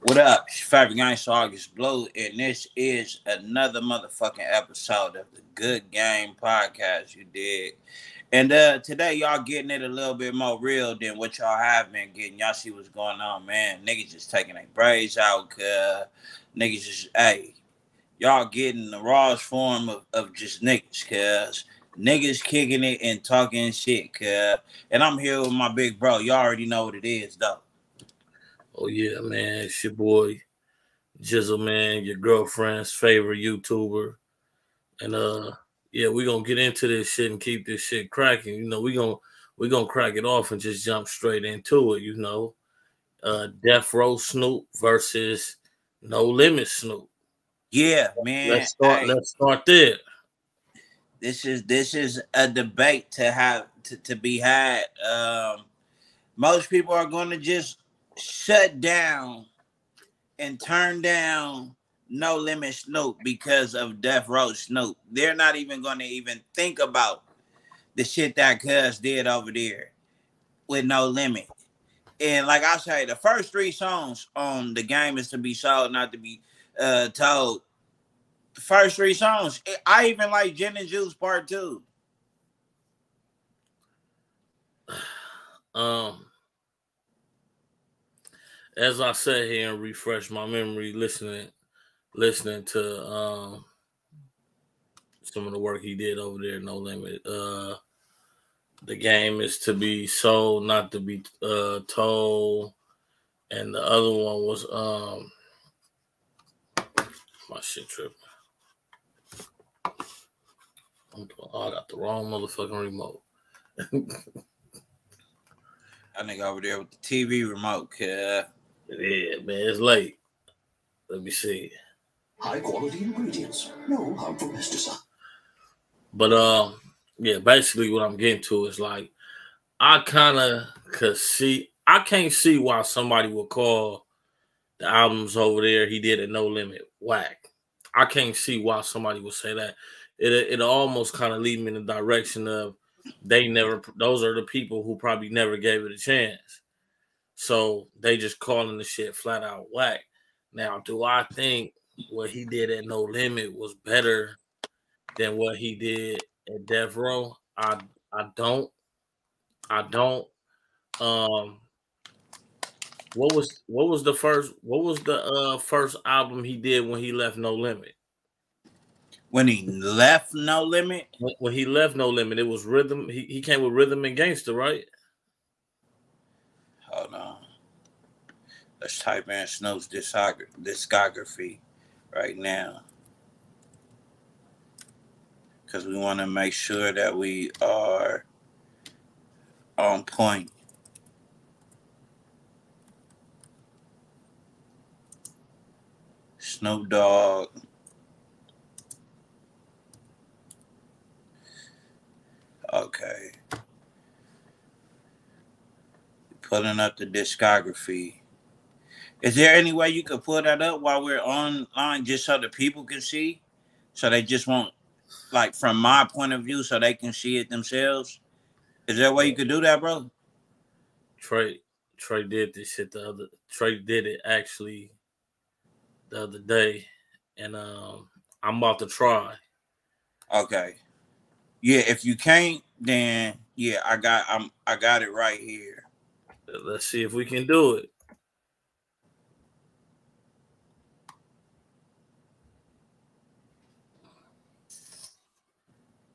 What up? It's your favorite gangster August Blue, and this is another motherfucking episode of the Good Game Podcast. You dig? And today y'all getting it a little bit more real than what y'all have been getting. Y'all see what's going on, man. Niggas just taking their braids out, niggas just y'all getting the rawest form of just niggas, cuz. Niggas kicking it and talking shit, cuz. And I'm here with my big bro. Y'all already know what it is, though. Oh yeah, man, it's your boy Jizzle, man, your girlfriend's favorite YouTuber. And yeah, we're gonna get into this shit and keep this shit cracking. You know, we're gonna crack it off and just jump straight into it, you know. Death Row Snoop versus No Limit Snoop. Yeah, man. Let's start there. This is a debate to be had. Most people are going to just shut down and turn down No Limit Snoop because of Death Row Snoop. They're not even going to even think about the shit that Cuz did over there with No Limit. And like I say, the first three songs on The Game Is to Be Sold, Not to Be Told. The first three songs. I even like Gin and Juice Part 2. As I sat here and refreshed my memory listening to some of the work he did over there, No Limit. The Game Is to Be Sold, Not to Be Told. And the other one was my shit tripping. I got the wrong motherfucking remote. I nigga over there with the TV remote, cuz. Yeah, man, it's late. Let me see. High quality ingredients, no harmful pesticide. But yeah, basically what I'm getting to is like I can't see why somebody would call the albums over there he did at No Limit whack. I can't see why somebody would say that. It almost kind of lead me in the direction of those are the people who probably never gave it a chance. So they just calling the shit flat out whack. Now, do I think what he did at No Limit was better than what he did at Death Row? I don't. What was the first album he did when he left No Limit? When he left No Limit? When he left No Limit, it was Rhythm. He came with Rhythm and Gangster, right? Hold on. Let's type in Snoop's discography right now. Because we want to make sure that we are on point. Snoop Dogg. Okay. Pulling up the discography. Is there any way you could pull that up while we're online just so the people can see? So they just won't, like, from my point of view, so they can see it themselves? Is there a way you could do that, bro? Trey did this shit Trey did it actually the other day, and I'm about to try. Okay. Yeah, if you can't, then yeah, I got it right here. Let's see if we can do it.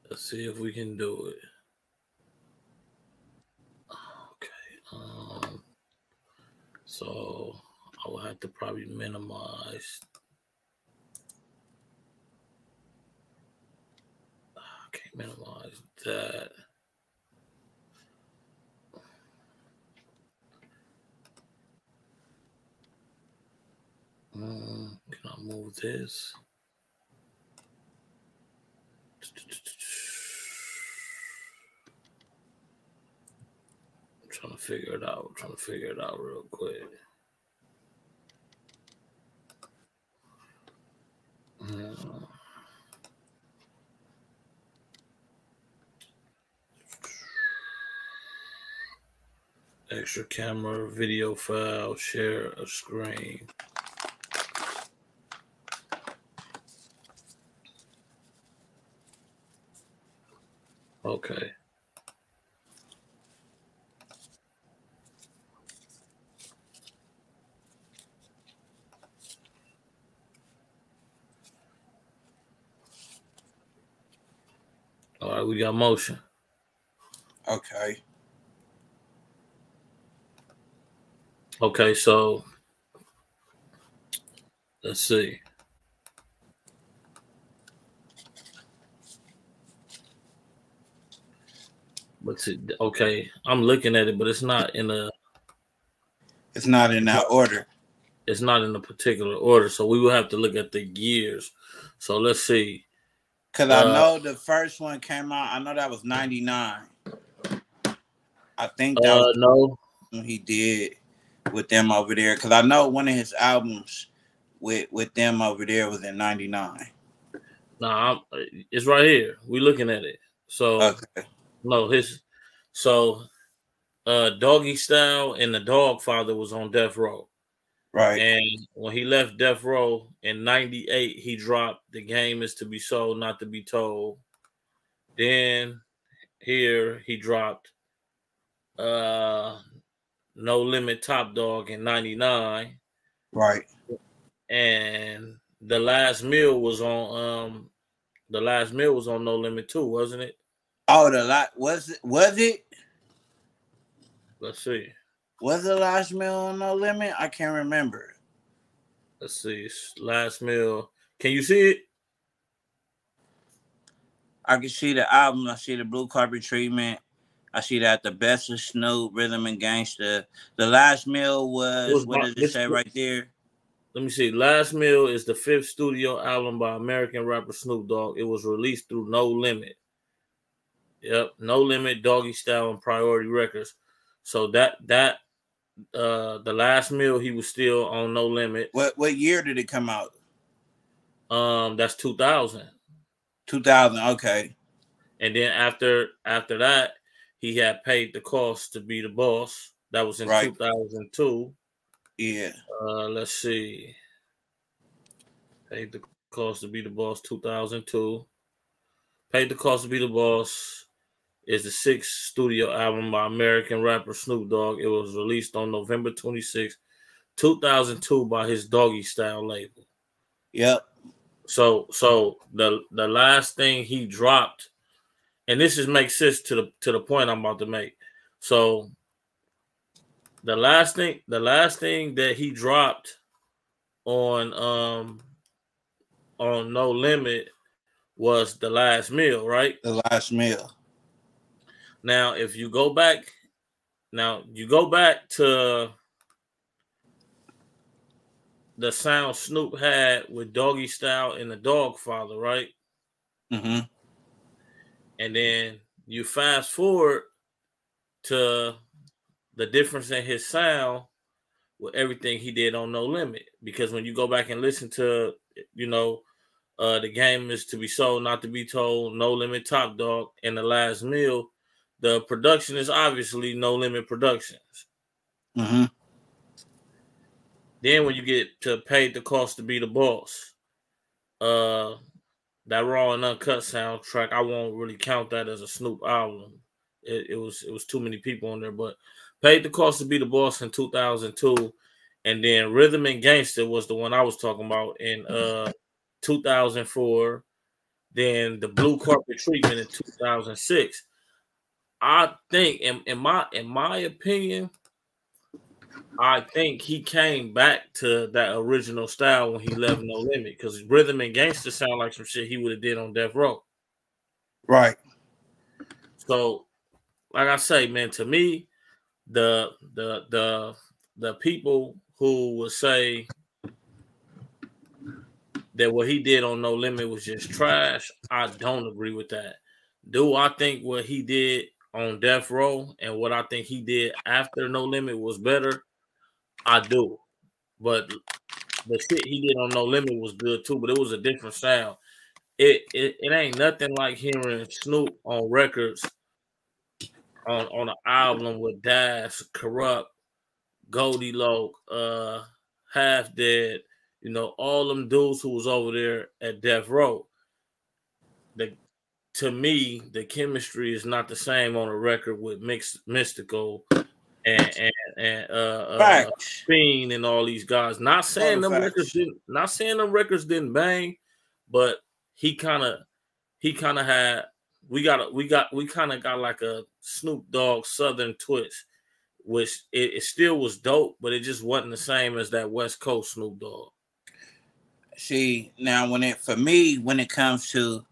Let's see if we can do it. Okay. So I will have to probably minimize. I can't minimize that. Can I move this? I'm trying to figure it out real quick. Extra camera, video file, share a screen. Okay. All right, we got motion. Okay. Okay, so let's see. Okay, I'm looking at it, but it's not in a. It's not in that order. It's not in a particular order, so we will have to look at the years. So let's see. Cause I know the first one came out. I know that was 99. I think that was No. the one he did with them over there. Cause I know one of his albums with them over there was in 99. Nah, it's right here. We looking at it. So Okay. no, Doggy Style and the Dog Father was on Death Row. Right. And when he left Death Row in 98, he dropped The Game Is to Be Sold, Not to Be Told. Then here he dropped No Limit Top Dog in 99. Right. And the last meal was on No Limit 2, wasn't it? Oh, the lot was it? Let's see. Was the last meal on No Limit? I can't remember. Let's see. Last meal. Can you see it? I can see the album. I see the blue carpet treatment. I see that the best of Snoop, Rhythm and Gangsta. The last meal was what does it say right there? Let me see. Last Meal is the 5th studio album by American rapper Snoop Dogg. It was released through No Limit. Yep, No Limit, Doggy Style, and Priority Records. So the Last Meal, he was still on No Limit. What year did it come out? That's 2000. 2000. Okay. And then after that, he had Paid the Cost to Be the Boss. That was in 2002. Yeah. Let's see. Paid the Cost to Be the Boss, 2002. Paid the Cost to Be the Boss is the 6th studio album by American rapper Snoop Dogg. It was released on November 26, 2002 by his Doggy Style label. Yep. So the last thing he dropped, and this makes sense to the point I'm about to make. So the last thing that he dropped on No Limit was The Last Meal, right? The Last Meal. Now, if you go back to the sound Snoop had with Doggy Style and the Dog Father, right? Mm-hmm. And then you fast forward to the difference in his sound with everything he did on No Limit. Because when you go back and listen to, The Game Is to Be Sold, Not to Be Told, No Limit, Top Dog, and The Last Meal, the production is obviously No Limit Productions. Mm-hmm. Then when you get to Paid the Cost to Be the Boss, that Raw and Uncut soundtrack, I won't really count that as a Snoop album. It was too many people on there, but Paid the Cost to Be the Boss in 2002, and then Rhythm and Gangsta was the one I was talking about in 2004. Then the Blue Carpet Treatment in 2006. I think, in my opinion, I think he came back to that original style when he left No Limit, because Rhythm and Gangsta sound like some shit he would have did on Death Row. Right. So, like I say, man, to me, the people who would say that what he did on No Limit was just trash, I don't agree with that. Do I think what he did on Death Row and what I think he did after No Limit was better? I do. But the shit he did on No Limit was good too, but it was a different sound. It ain't nothing like hearing Snoop on records on an album with Dash, Corrupt, Goldie Loc, Half Dead, all them dudes who was over there at Death Row. to me, the chemistry is not the same on a record with Mystical and Facts. Fiend and all these guys. Not saying Total them records facts. didn't. Not saying them records didn't bang, but he kind of had. We kind of got like a Snoop Dogg Southern twist, which it still was dope, but it just wasn't the same as that West Coast Snoop Dogg. See, now when it comes to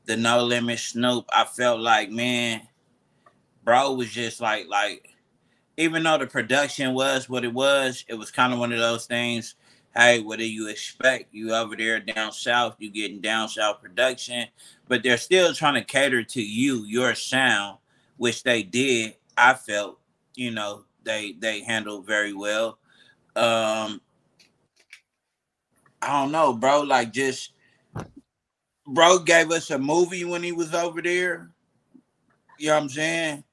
the No Limit Snoop, I felt like, man, bro was just like even though the production was what it was kind of one of those things. Hey, what do you expect? You over there down south, you getting down south production, but they're still trying to cater to you, your sound, which they did. I felt, they handled very well. Um, I don't know, bro. Like, just bro gave us a movie when he was over there. You know what I'm saying?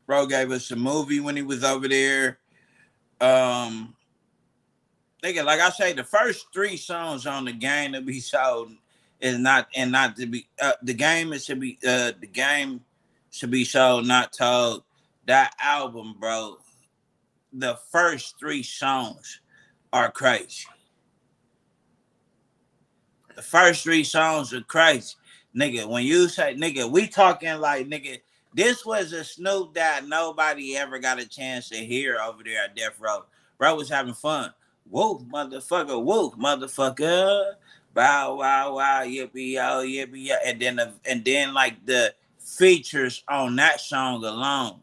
Bro gave us a movie when he was over there. Nigga, like I say, the first 3 songs on the game to be sold is not to be the game is to be the game should be sold, not told. That album, bro, the first 3 songs are crazy. The first 3 songs are crazy. Nigga, when you say, nigga, we talking like, nigga, this was a Snoop that nobody ever got a chance to hear over there at Death Row. Bro was having fun. Whoa, motherfucker, whoa, motherfucker. Bow, wow, wow, yippee, yo, yippee, yo. And then like the features on that song alone.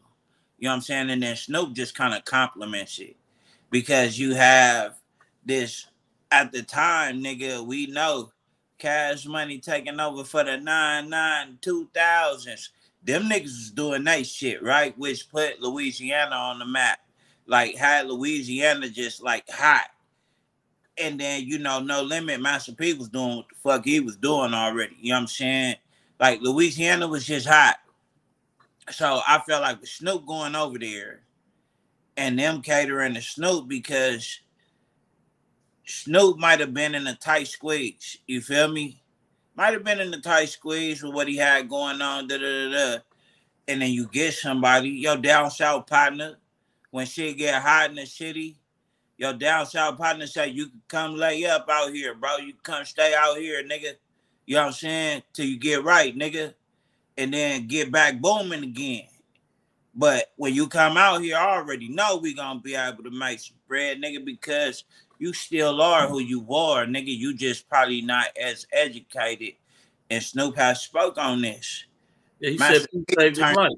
You know what I'm saying? And then Snoop just kind of compliments it. Because you have this, at the time, nigga, we know Cash Money taking over for the 2000s. Them niggas was doing that shit, right? Which put Louisiana on the map. Like, had Louisiana just, like, hot. And then, No Limit, Master P was doing what the fuck he was doing already. You know what I'm saying? Like, Louisiana was just hot. So, I felt like with Snoop going over there and them catering to Snoop, because Snoop might have been in a tight squeeze. You feel me? Might have been in a tight squeeze with what he had going on. And then you get somebody, your down south partner, when shit get hot in the city, your down south partner say, you can come lay up out here, bro. You can come stay out here, nigga. You know what I'm saying? Till you get right, nigga. And then get back booming again. But when you come out here, I already know we gonna be able to make some bread, nigga, because you still are who you are, nigga. You just probably not as educated. And Snoop has spoke on this. Yeah, he Master said he P saved his turned, life.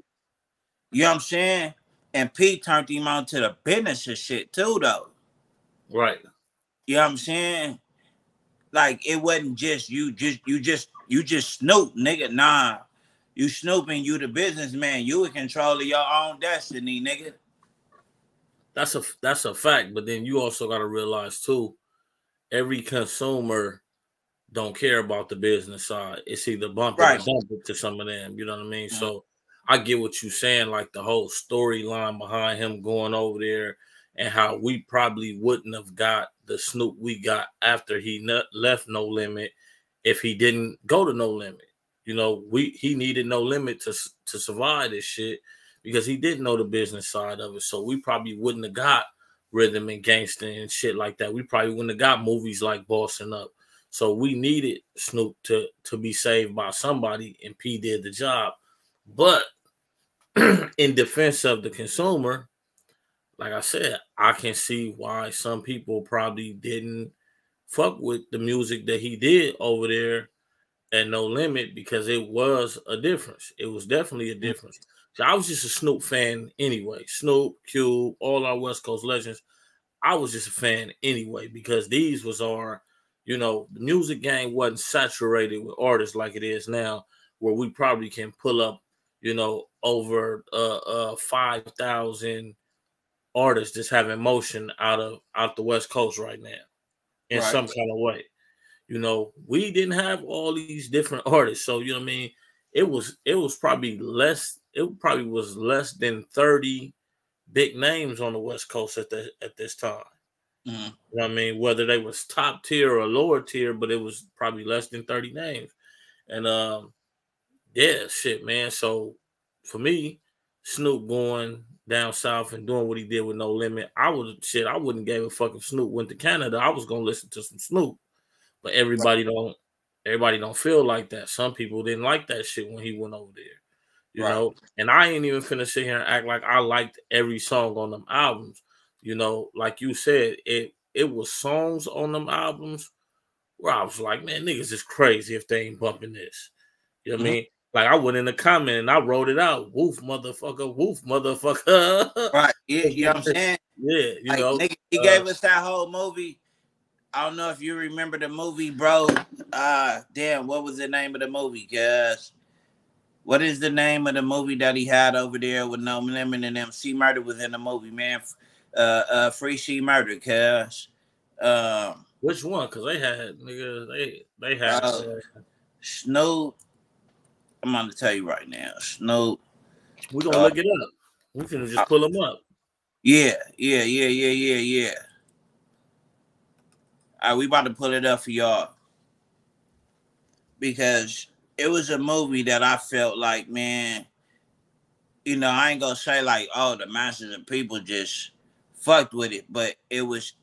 you know what I'm saying? And P turned him on to the business and shit too, though. Right. You know what I'm saying? Like, it wasn't just you just Snoop, nigga. Nah. You Snooping, you the businessman. You in control of your own destiny, nigga. That's a fact. But then you also got to realize too, every consumer don't care about the business side. It's either bump it or Right. dump it to some of them. You know what I mean? Mm-hmm. So I get what you're saying, like the whole storyline behind him going over there and how we probably wouldn't have got the Snoop we got after he left No Limit if he didn't go to No Limit. He needed No Limit to survive this shit because he didn't know the business side of it. So we probably wouldn't have got Rhythm and Gangsta and shit like that. We probably wouldn't have got movies like Bossing Up. So we needed Snoop to be saved by somebody, and P did the job. But in defense of the consumer, like I said, I can see why some people probably didn't fuck with the music that he did over there at No Limit because it was a difference. It was definitely a difference. So I was just a Snoop fan anyway. Snoop, Cube, all our West Coast legends. I was just a fan anyway because these was our, the music game wasn't saturated with artists like it is now, where we probably can pull up, over 5,000 artists just having motion out the West Coast right now in Right. some kind of way. We didn't have all these different artists, so you know what I mean. It was probably less. It probably was less than 30 big names on the West Coast at this time. Mm-hmm. You know what I mean? Whether they was top tier or lower tier, but it was probably less than 30 names. And Yeah, shit, man. So for me, Snoop going down south and doing what he did with No Limit, I wouldn't give a fuck if Snoop went to Canada. I was gonna listen to some Snoop. But everybody don't feel like that. Some people didn't like that shit when he went over there. You know, and I ain't even finna sit here and act like I liked every song on them albums. You know, like you said, it was songs on them albums where I was like, man, niggas is crazy if they ain't bumping this. You know what I mean? Like I went in the comment and I wrote it out. Woof, motherfucker. Woof, motherfucker. Right. Yeah, you know what I'm saying? Yeah, you like, know. Nigga, he gave us that whole movie. I don't know if you remember the movie, bro. Damn, what was the name of the movie, cuz? What is the name of the movie that he had over there with No Limit and them? C Murder was in the movie, man. Free C Murder, cuz. Which one? Because they had nigga, they had Snoop. I'm gonna tell you right now, Snoop. We're gonna look it up. We finna just pull them up. Yeah. All right, we about to pull it up for y'all because it was a movie that I felt like, man, you know, I ain't gonna say like, oh, the masses of people just fucked with it, but it was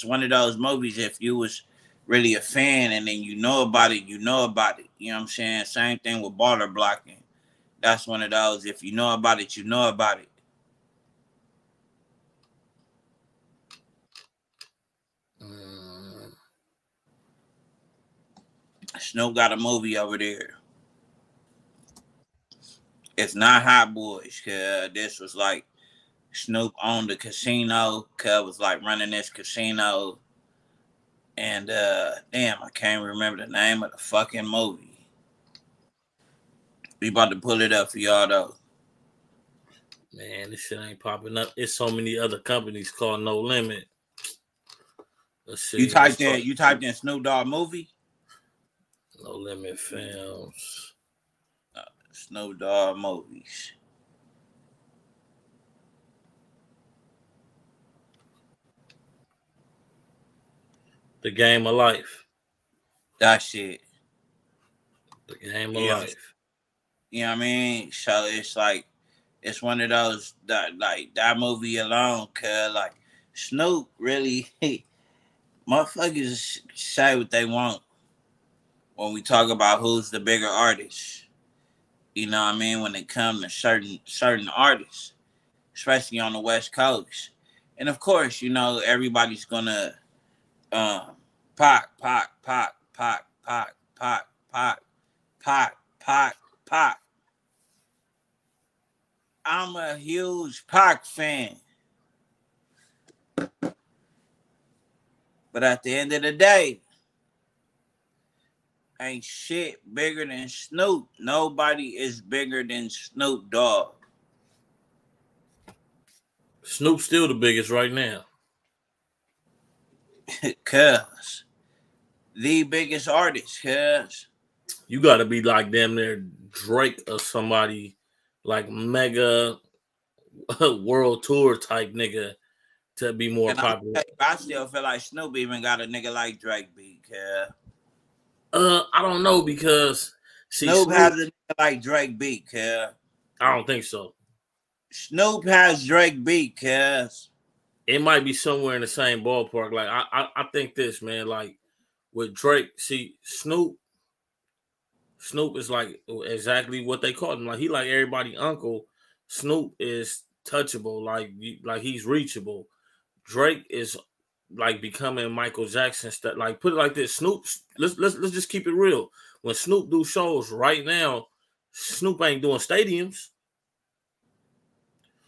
one of those movies. If you was really a fan and then you know about it, you know about it. You know what I'm saying? Same thing with baller blocking. That's one of those. If you know about it, you know about it. Snoop got a movie over there. It's not Hot Boys, cause this was like Snoop owned the casino, cuz was like running this casino. And damn, I can't remember the name of the fucking movie. We about to pull it up for y'all though. Man, this shit ain't popping up. It's so many other companies called No Limit. Let's see. You typed in Snoop Dogg movie? No Limit Films. Snoop Dogg movies. The Game of Life. That shit. The Game of Life. You know what I mean? So it's like, it's one of those that like that movie alone, cause like Snoop really, motherfuckers say what they want when we talk about who's the bigger artist. You know what I mean? When it comes to certain artists, especially on the West Coast, and of course, you know everybody's gonna Pac, Pac, Pac, Pac, Pac, Pac, Pac, Pac, Pac, Pac. I'm a huge Pac fan. But at the end of the day, ain't shit bigger than Snoop. Nobody is bigger than Snoop Dogg. Snoop's still the biggest right now. Cuz. The biggest artist, cuz. You gotta be like damn near Drake or somebody like mega world tour type nigga to be more popular. I still feel like Snoop even got a nigga like Drake beat, cuz. I don't know because Snoop has a nigga like Drake beat, cuz. I don't think so. Snoop has Drake beat, cuz. It might be somewhere in the same ballpark. Like I think this, man, like with Drake, see, Snoop is like exactly what they call him. Like he like everybody uncle. Snoop is touchable, like he's reachable. Drake is like becoming Michael Jackson stuff. Like put it like this, Snoop. Let's just keep it real. When Snoop do shows right now, Snoop ain't doing stadiums.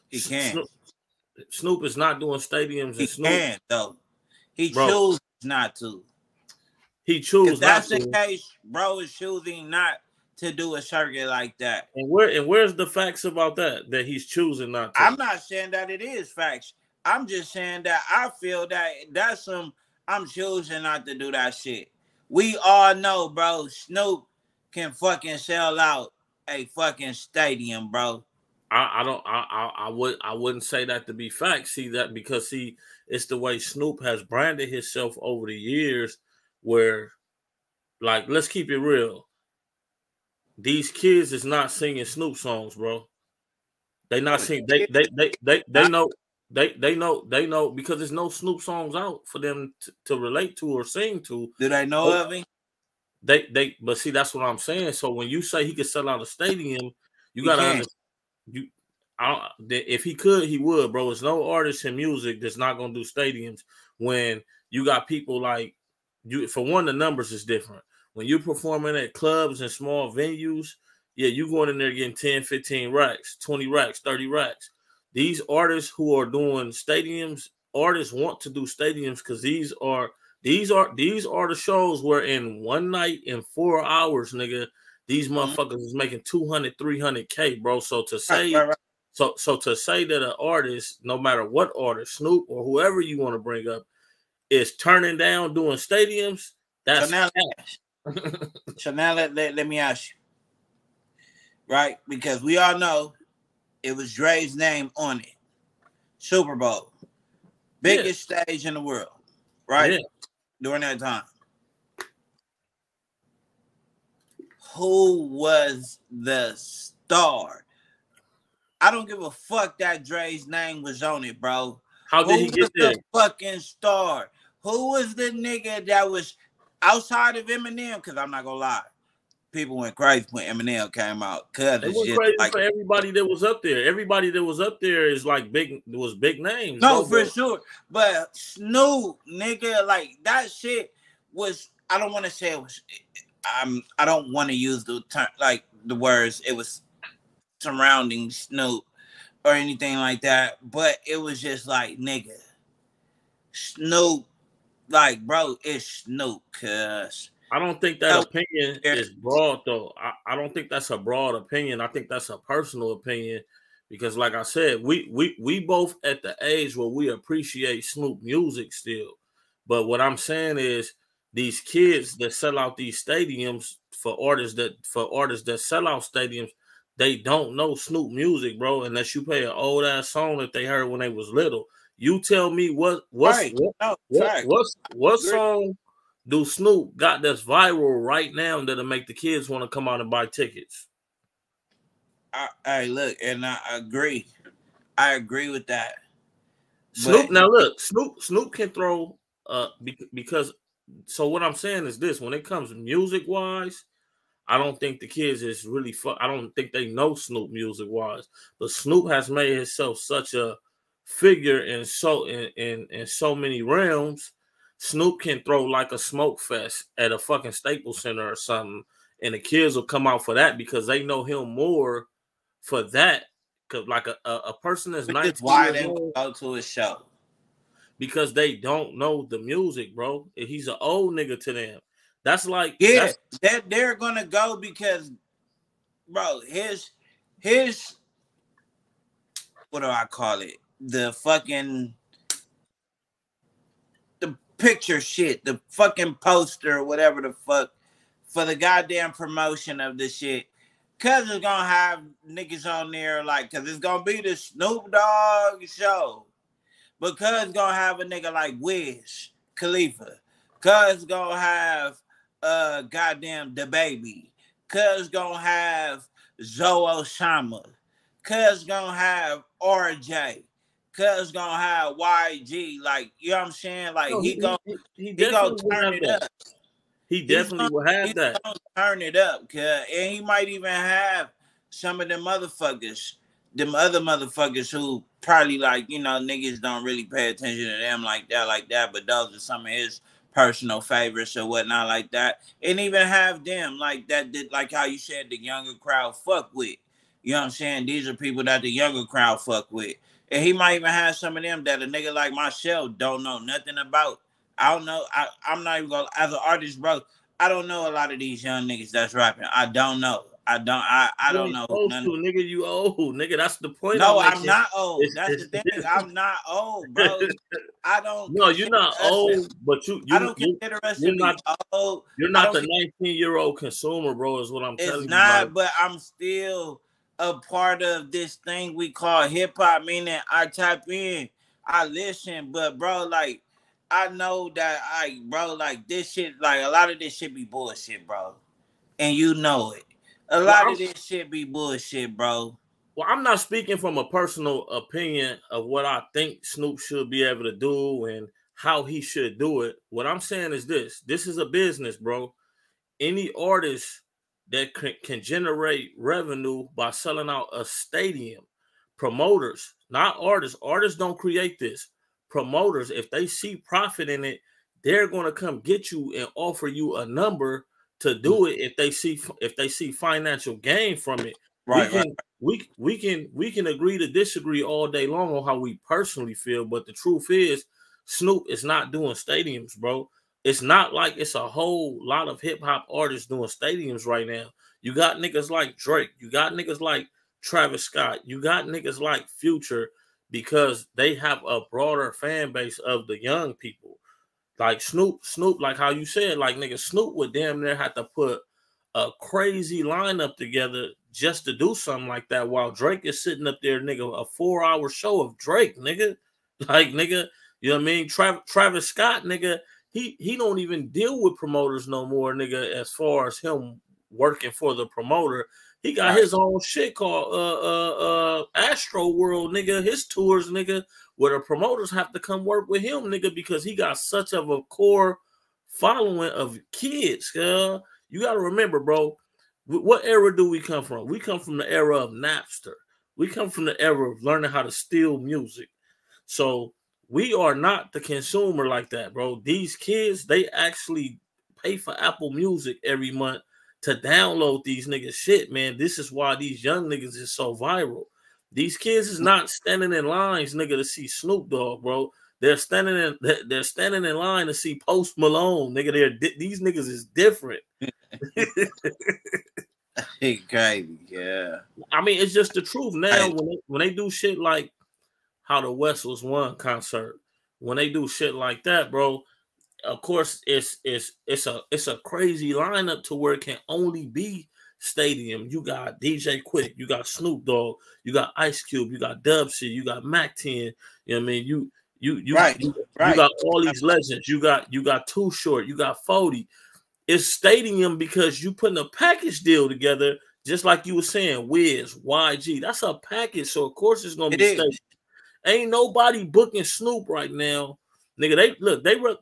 He can't. Snoop is not doing stadiums. He Snoop can't though. He chooses not to. He chooses. If that's the case, bro is choosing not to do a circuit like that. And where's the facts about that? That he's choosing not to. I'm not saying that it is facts. I'm just saying that I feel that that's I'm choosing not to do that shit. We all know, bro, Snoop can fucking sell out a fucking stadium, bro. I wouldn't say that to be fact. See that because it's the way Snoop has branded himself over the years where, like, let's keep it real. these kids is not singing Snoop songs, bro. They not singing. They know. They know because there's no Snoop songs out for them to relate to or sing to. Do they know of him? But see, that's what I'm saying. So when you say he could sell out a stadium, you He gotta can. understand. If he could, he would, bro. There's no artist in music that's not gonna do stadiums when you got people like you. For one, the numbers is different. When you're performing at clubs and small venues, yeah, you going in there getting 10, 15 racks, 20 racks, 30 racks. These artists who are doing stadiums, artists want to do stadiums because these are the shows where in one night in 4 hours, nigga, these motherfuckers is making 200, 300K, bro. So to say Right. so to say that an artist, no matter what artist, Snoop or whoever you want to bring up, is turning down doing stadiums, that's so now let me ask you, right? Because we all know it was Dre's name on it. Super Bowl. Biggest stage in the world, right? Yeah. During that time. Who was the star? I don't give a fuck that Dre's name was on it, bro. How did he get there? The fucking star? Who was the nigga that was outside of Eminem? Because I'm not gonna lie, people went crazy when Eminem came out. Cause it was crazy like, for everybody that was up there. Everybody that was up there is like big names. No, for sure. But Snoop, nigga, like that shit was. I don't want to say it was. I don't want to use the term like the words. It was surrounding Snoop or anything like that. But it was just like, nigga, Snoop, like, bro, it's Snoop, cuz. I don't think that opinion is broad, though. I don't think that's a broad opinion. I think that's a personal opinion because, like I said, we both at the age where we appreciate Snoop music still. But what I'm saying is these kids that sell out these stadiums for artists that sell out stadiums, they don't know Snoop music, bro, unless you play an old ass song that they heard when they was little. You tell me what song do Snoop got that's viral right now that'll make the kids want to come out and buy tickets? Hey, look, and I agree. I agree with that. Snoop, now look, Snoop can throw because so what I'm saying is this: when it comes to music wise, I don't think the kids is really I don't think they know Snoop music wise, but Snoop has made himself such a figure in so many realms. Snoop can throw like a smoke fest at a fucking Staples Center or something, and the kids will come out for that because they know him more for that. Cause like a person that's 19 why they would go to his show. Because they don't know the music, bro. He's an old nigga to them. That's like they're gonna go because, bro, his what do I call it? The fucking picture shit, the fucking poster or whatever the fuck for the goddamn promotion of this shit. Cause it's gonna have niggas on there like, cause it's gonna be the Snoop Dogg show. Because it's gonna have a nigga like Wiz Khalifa. Cause it's gonna have goddamn the baby. Cause it's gonna have Zoe Osama. Cause it's gonna have RJ. Cause it's gonna have YG. Like, you know what I'm saying? Like, he gonna turn it up. He definitely will have that. Gonna turn it up, and he might even have some of them motherfuckers, them other motherfuckers who probably like, you know, niggas don't really pay attention to them like that, but those are some of his personal favorites or whatnot like that. And even have them like that, like how you said the younger crowd fuck with. You know what I'm saying? These are people that the younger crowd fuck with. And he might even have some of them that a nigga like myself don't know nothing about. I don't know. I'm not even gonna, as an artist, bro, I don't know a lot of these young niggas that's rapping. I don't know. I don't know. Nigga, you old. Nigga, that's the point. No, I'm not old. That's the thing. I'm not old, bro. I don't. No, you're not old, but I don't consider us to be old. You're not the 19-year-old consumer, bro, is what I'm telling you. It's not, but I'm still a part of this thing we call hip hop, meaning I tap in, I listen, but bro, like, I know that like this shit, like a lot of this shit be bullshit, bro. And you know it. a lot of this shit be bullshit, bro. Well, I'm not speaking from a personal opinion of what I think Snoop should be able to do and how he should do it. What I'm saying is this. This is a business, bro. Any artist that can generate revenue by selling out a stadium, promoters, not artists. Artists don't create this. Promoters, if they see profit in it, they're going to come get you and offer you a number to do it if they see financial gain from it. Right, we can agree to disagree all day long on how we personally feel, but the truth is Snoop is not doing stadiums, bro. It's not like it's a whole lot of hip hop artists doing stadiums right now. You got niggas like Drake, you got niggas like Travis Scott, you got niggas like Future, because they have a broader fan base of the young people. Like Snoop, like how you said, like nigga, Snoop would damn near have to put a crazy lineup together just to do something like that, while Drake is sitting up there, nigga, a 4-hour show of Drake, nigga. Like, nigga, you know what I mean? Travis Scott, nigga, he don't even deal with promoters no more, nigga, as far as him working for the promoter. He got his own shit called Astro World, nigga, his tours, nigga, where the promoters have to come work with him, nigga, because he got such of a core following of kids, girl. You got to remember, bro, what era do we come from? We come from the era of Napster. We come from the era of learning how to steal music. So we are not the consumer like that, bro. These kids, they actually pay for Apple Music every month to download these niggas shit, man. This is why these young niggas is so viral. These kids is not standing in lines, nigga, to see Snoop Dogg, bro. They're standing in line to see Post Malone, nigga. These niggas is different. Crazy, yeah. I mean, it's just the truth. Now, when they do shit like how the West Was One concert, when they do shit like that, bro, of course it's a crazy lineup to where it can only be stadium. You got DJ Quick, you got Snoop Dogg, you got Ice Cube, you got Dub C, you got Mac 10. You know what I mean? You got all these legends. You got Too Short, you got 40. It's stadium because you putting a package deal together, just like you were saying, Wiz, YG. That's a package, so of course it's gonna be stadium. Ain't nobody booking Snoop right now, nigga.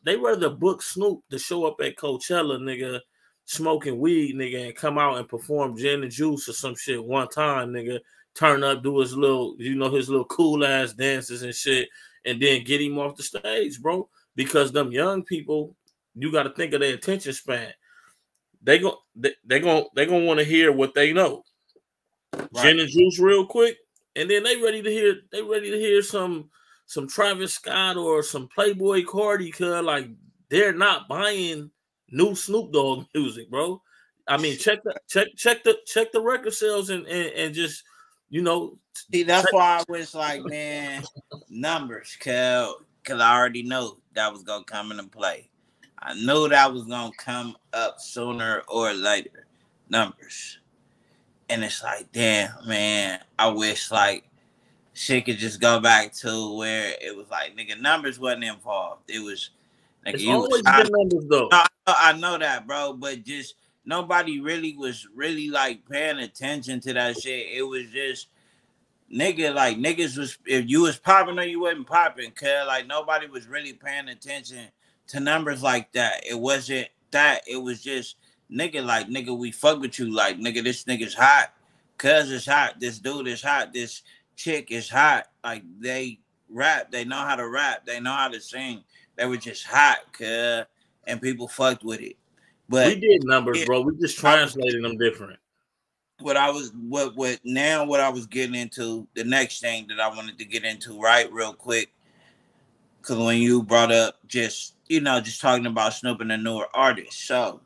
They rather book Snoop to show up at Coachella, nigga, smoking weed, nigga, and come out and perform Gin and Juice or some shit one time, nigga. Turn up, do his little, his little cool ass dances and shit, and then get him off the stage, bro. Because them young people, you got to think of their attention span. They gonna want to hear what they know. Right. Gin and Juice real quick, and then they ready to hear some Travis Scott or some Playboy Cardi, cause like they're not buying new Snoop Dogg music, bro. I mean, check the record sales and just See, that's why I was like, man, numbers, cause I already know that was gonna come into play. I knew that was gonna come up sooner or later. Numbers. And it's like, damn, man, I wish like shit could just go back to where it was like, nigga, numbers wasn't involved. It was nigga, it's always been numbers though. I know that, bro, but just nobody really was like paying attention to that shit. It was just nigga, like niggas was, if you was popping or you wasn't popping, cause like nobody was really paying attention to numbers like that. It wasn't that. It was just nigga, like nigga, we fuck with you, like nigga, this nigga's hot, cause it's hot. This dude is hot. This chick is hot. Like they rap, they know how to rap, they know how to sing. They were just hot, cuz, and people fucked with it. But we did numbers, bro. We just translated them different. What I was getting into, the next thing that I wanted to get into, right, real quick, because when you brought up just talking about Snoop and the newer artists. So,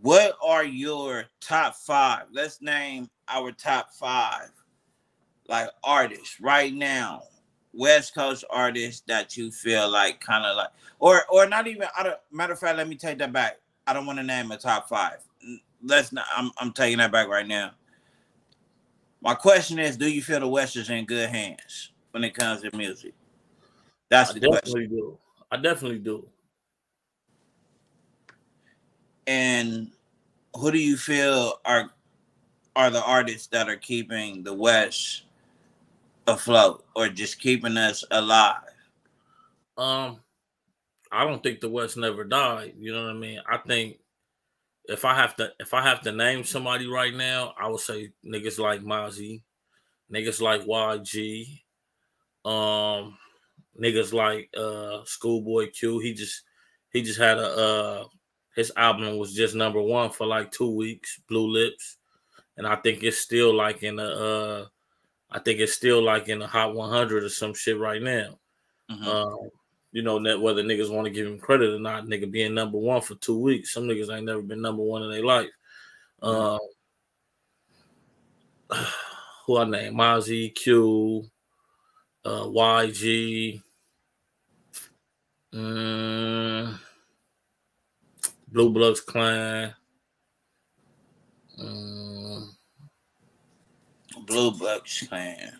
what are your top 5? Let's name our top 5 like artists right now, West Coast artists that you feel like kind of like, or not even. Matter of fact, let me take that back. I don't want to name a top 5. Let's not. I'm taking that back right now. My question is, do you feel the West is in good hands when it comes to music? That's the question. I definitely do. And who do you feel are the artists that are keeping the West afloat or just keeping us alive? Um, I don't think the West never died. You know what I mean? I think if I have to name somebody right now, I would say niggas like Mozzie, niggas like YG, um, niggas like Schoolboy Q. He just had a his album was just number one for like 2 weeks, Blue Lips. And I think it's still like in the Hot 100 or some shit right now. Mm-hmm. Um, whether niggas want to give him credit or not, nigga being number one for 2 weeks. Some niggas ain't never been number one in their life. Mm-hmm. Uh, who I name? Mozzie, Q, YG, mm, Blue Bloods Clan. Mm, Blue Bucks Clan.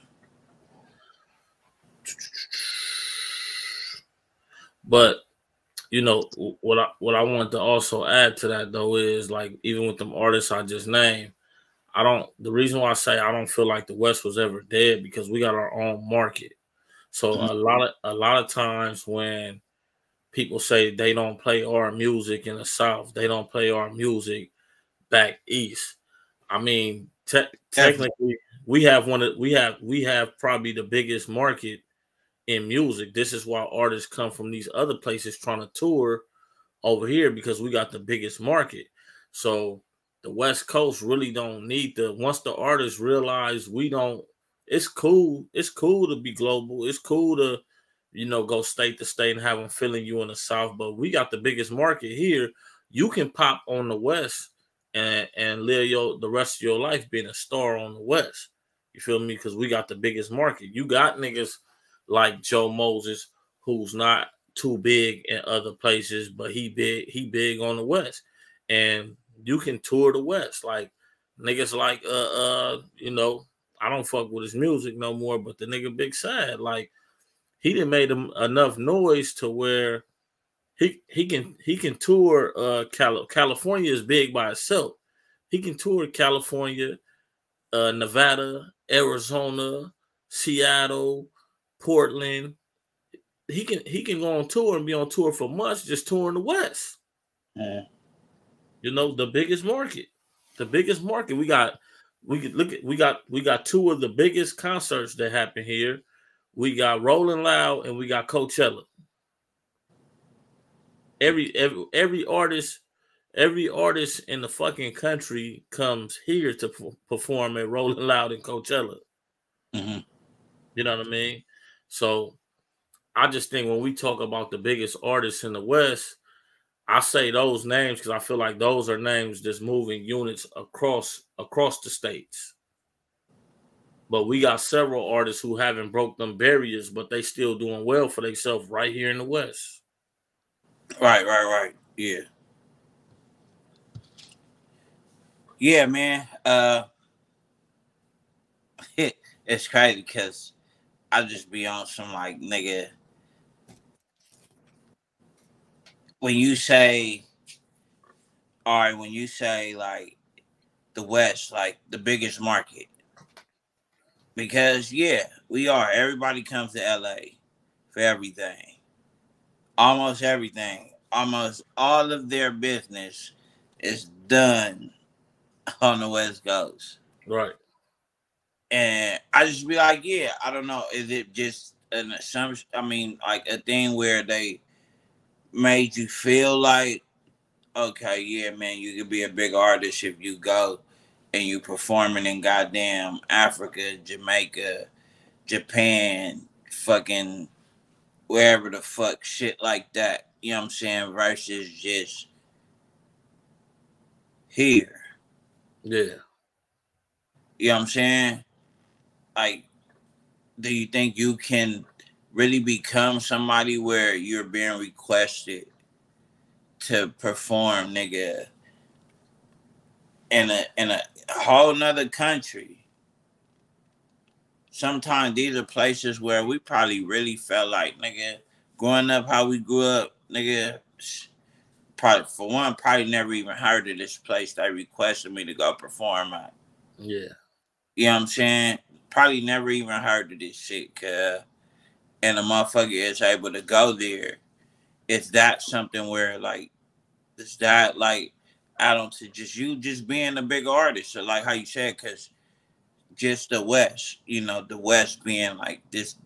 but what I wanted to also add to that though is like even with them artists I just named, I don't. The reason why I say I don't feel like the West was ever dead because we got our own market. So Mm-hmm. a lot of times when people say they don't play our music in the South, they don't play our music back east. I mean, Definitely. technically, we have probably the biggest market in music. This is why artists come from these other places trying to tour over here because we got the biggest market. So the West Coast really don't need the once the artists realize we don't it's cool. It's cool to be global. It's cool to, go state to state and have them feeling you in the South. But we got the biggest market here. You can pop on the West and live the rest of your life being a star on the West. You feel me? Because we got the biggest market. You got niggas like Joe Moses who's not too big in other places, but he big on the West. And you can tour the West. Like niggas like I don't fuck with his music no more, but the nigga Big Sad, like he done made him enough noise to where he can tour California is big by itself. He can tour California, Nevada, Arizona, Seattle, Portland. He can go on tour and be on tour for months just touring the West. Yeah. The biggest market. The biggest market. We got two of the biggest concerts that happen here. We got Rolling Loud and we got Coachella. Every artist in the fucking country comes here to perform at Rolling Loud and Coachella. Mm-hmm. You know what I mean? So I just think when we talk about the biggest artists in the West, I say those names because I feel like those are names that's moving units across the states. But we got several artists who haven't broke them barriers, but they still doing well for themselves right here in the West. Right. Yeah. Yeah, man. It's crazy because I just be on some like nigga. When you say, all right, when you say like the West, like the biggest market, because yeah, we are. Everybody comes to LA for everything, almost everything, almost all of their business is done on the West Coast. Right. And I just be like, yeah, I don't know. Is it just an assumption? I mean, like a thing where they made you feel like, okay, yeah, man, you could be a big artist if you go and you performing in goddamn Africa, Jamaica, Japan, fucking wherever the fuck, shit like that. You know what I'm saying? Versus just here. Yeah. You know what I'm saying? Like, do you think you can really become somebody where you're being requested to perform, nigga, in a whole nother country? Sometimes these are places where we probably really felt like, nigga, growing up how we grew up, nigga, probably never even heard of this place they requested me to go perform at. Yeah. You know what I'm saying? Probably never even heard of this shit, cuz. And the motherfucker is able to go there. Is that something where, like, is that, like, I don't see just you just being a big artist, or like how you said, because just the West, the West being like this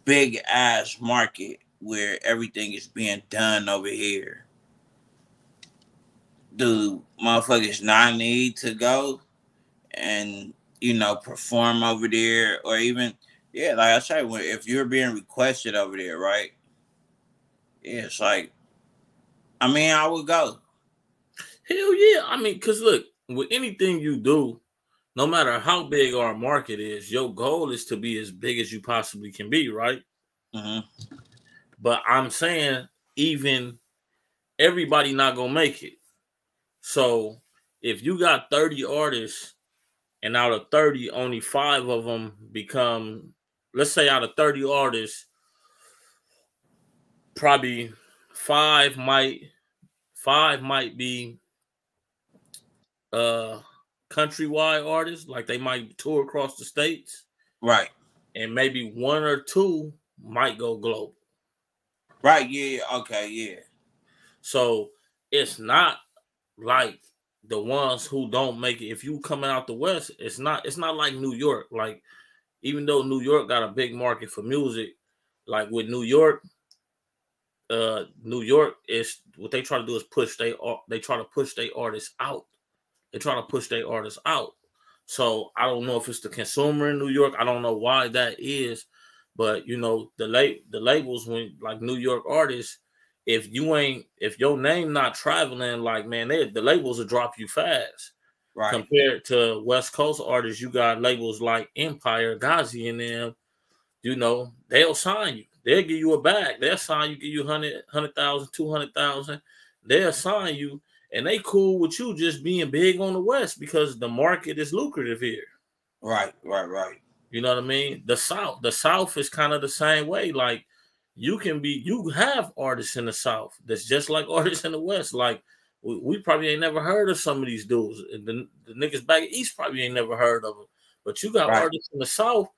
big ass market where everything is being done over here. Do motherfuckers not need to go and perform over there, or even like I say, if you're being requested over there, right? Yeah, it's like, I mean, I would go. Hell yeah. I mean, because look, with anything you do, no matter how big our market is, your goal is to be as big as you possibly can be, right? Mm-hmm. But I'm saying, even everybody not gonna make it. So if you got 30 artists, and out of 30, only 5 of them become, let's say out of 30 artists, probably 5 might be uh countrywide artists, like they might tour across the states, Right. and maybe 1 or 2 might go global. Right. Yeah. Okay. Yeah. So it's not like the ones who don't make it. If you coming out the West, it's not like New York. Like, even though New York got a big market for music, like with New York is what they try to do is they try to push their artists out. They try to push their artists out. So I don't know if it's the consumer in New York. I don't know why that is, but the labels, when like New York artists, if your name not traveling, like, man, the labels will drop you fast. Right. Compared to West Coast artists, you got labels like Empire, Ghazi, and them. They'll sign you. They'll give you a bag. They'll sign you, give you 100,000, 200,000. They'll sign you, and they cool with you just being big on the West because the market is lucrative here. Right. You know what I mean? The South is kind of the same way. Like, you have artists in the South that's just like artists in the West. Like, we probably ain't never heard of some of these dudes. The niggas back east probably ain't never heard of them. But you got artists in the South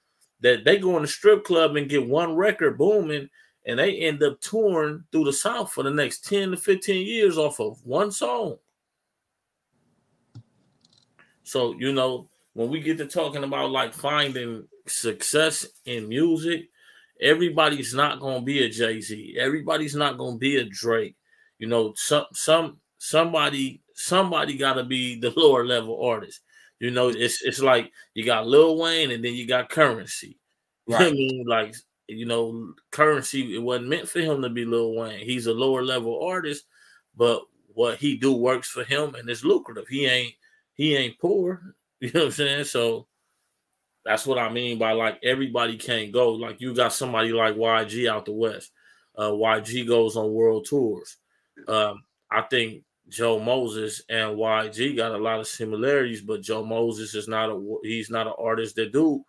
that they go in the strip club and get one record booming, and they end up touring through the South for the next 10 to 15 years off of one song. So, when we get to talking about like finding success in music, everybody's not gonna be a Jay-Z. Everybody's not gonna be a Drake. Somebody gotta be the lower level artist. It's like you got Lil Wayne and then you got Currency. You know what I mean? Like, Currency, it wasn't meant for him to be Lil Wayne. He's a lower level artist, but what he do works for him and it's lucrative. He ain't poor. You know what I'm saying? So that's what I mean by, like, everybody can't go. Like, you got somebody like YG out the West. YG goes on world tours. I think Joe Moses and YG got a lot of similarities, but Joe Moses he's not an artist that do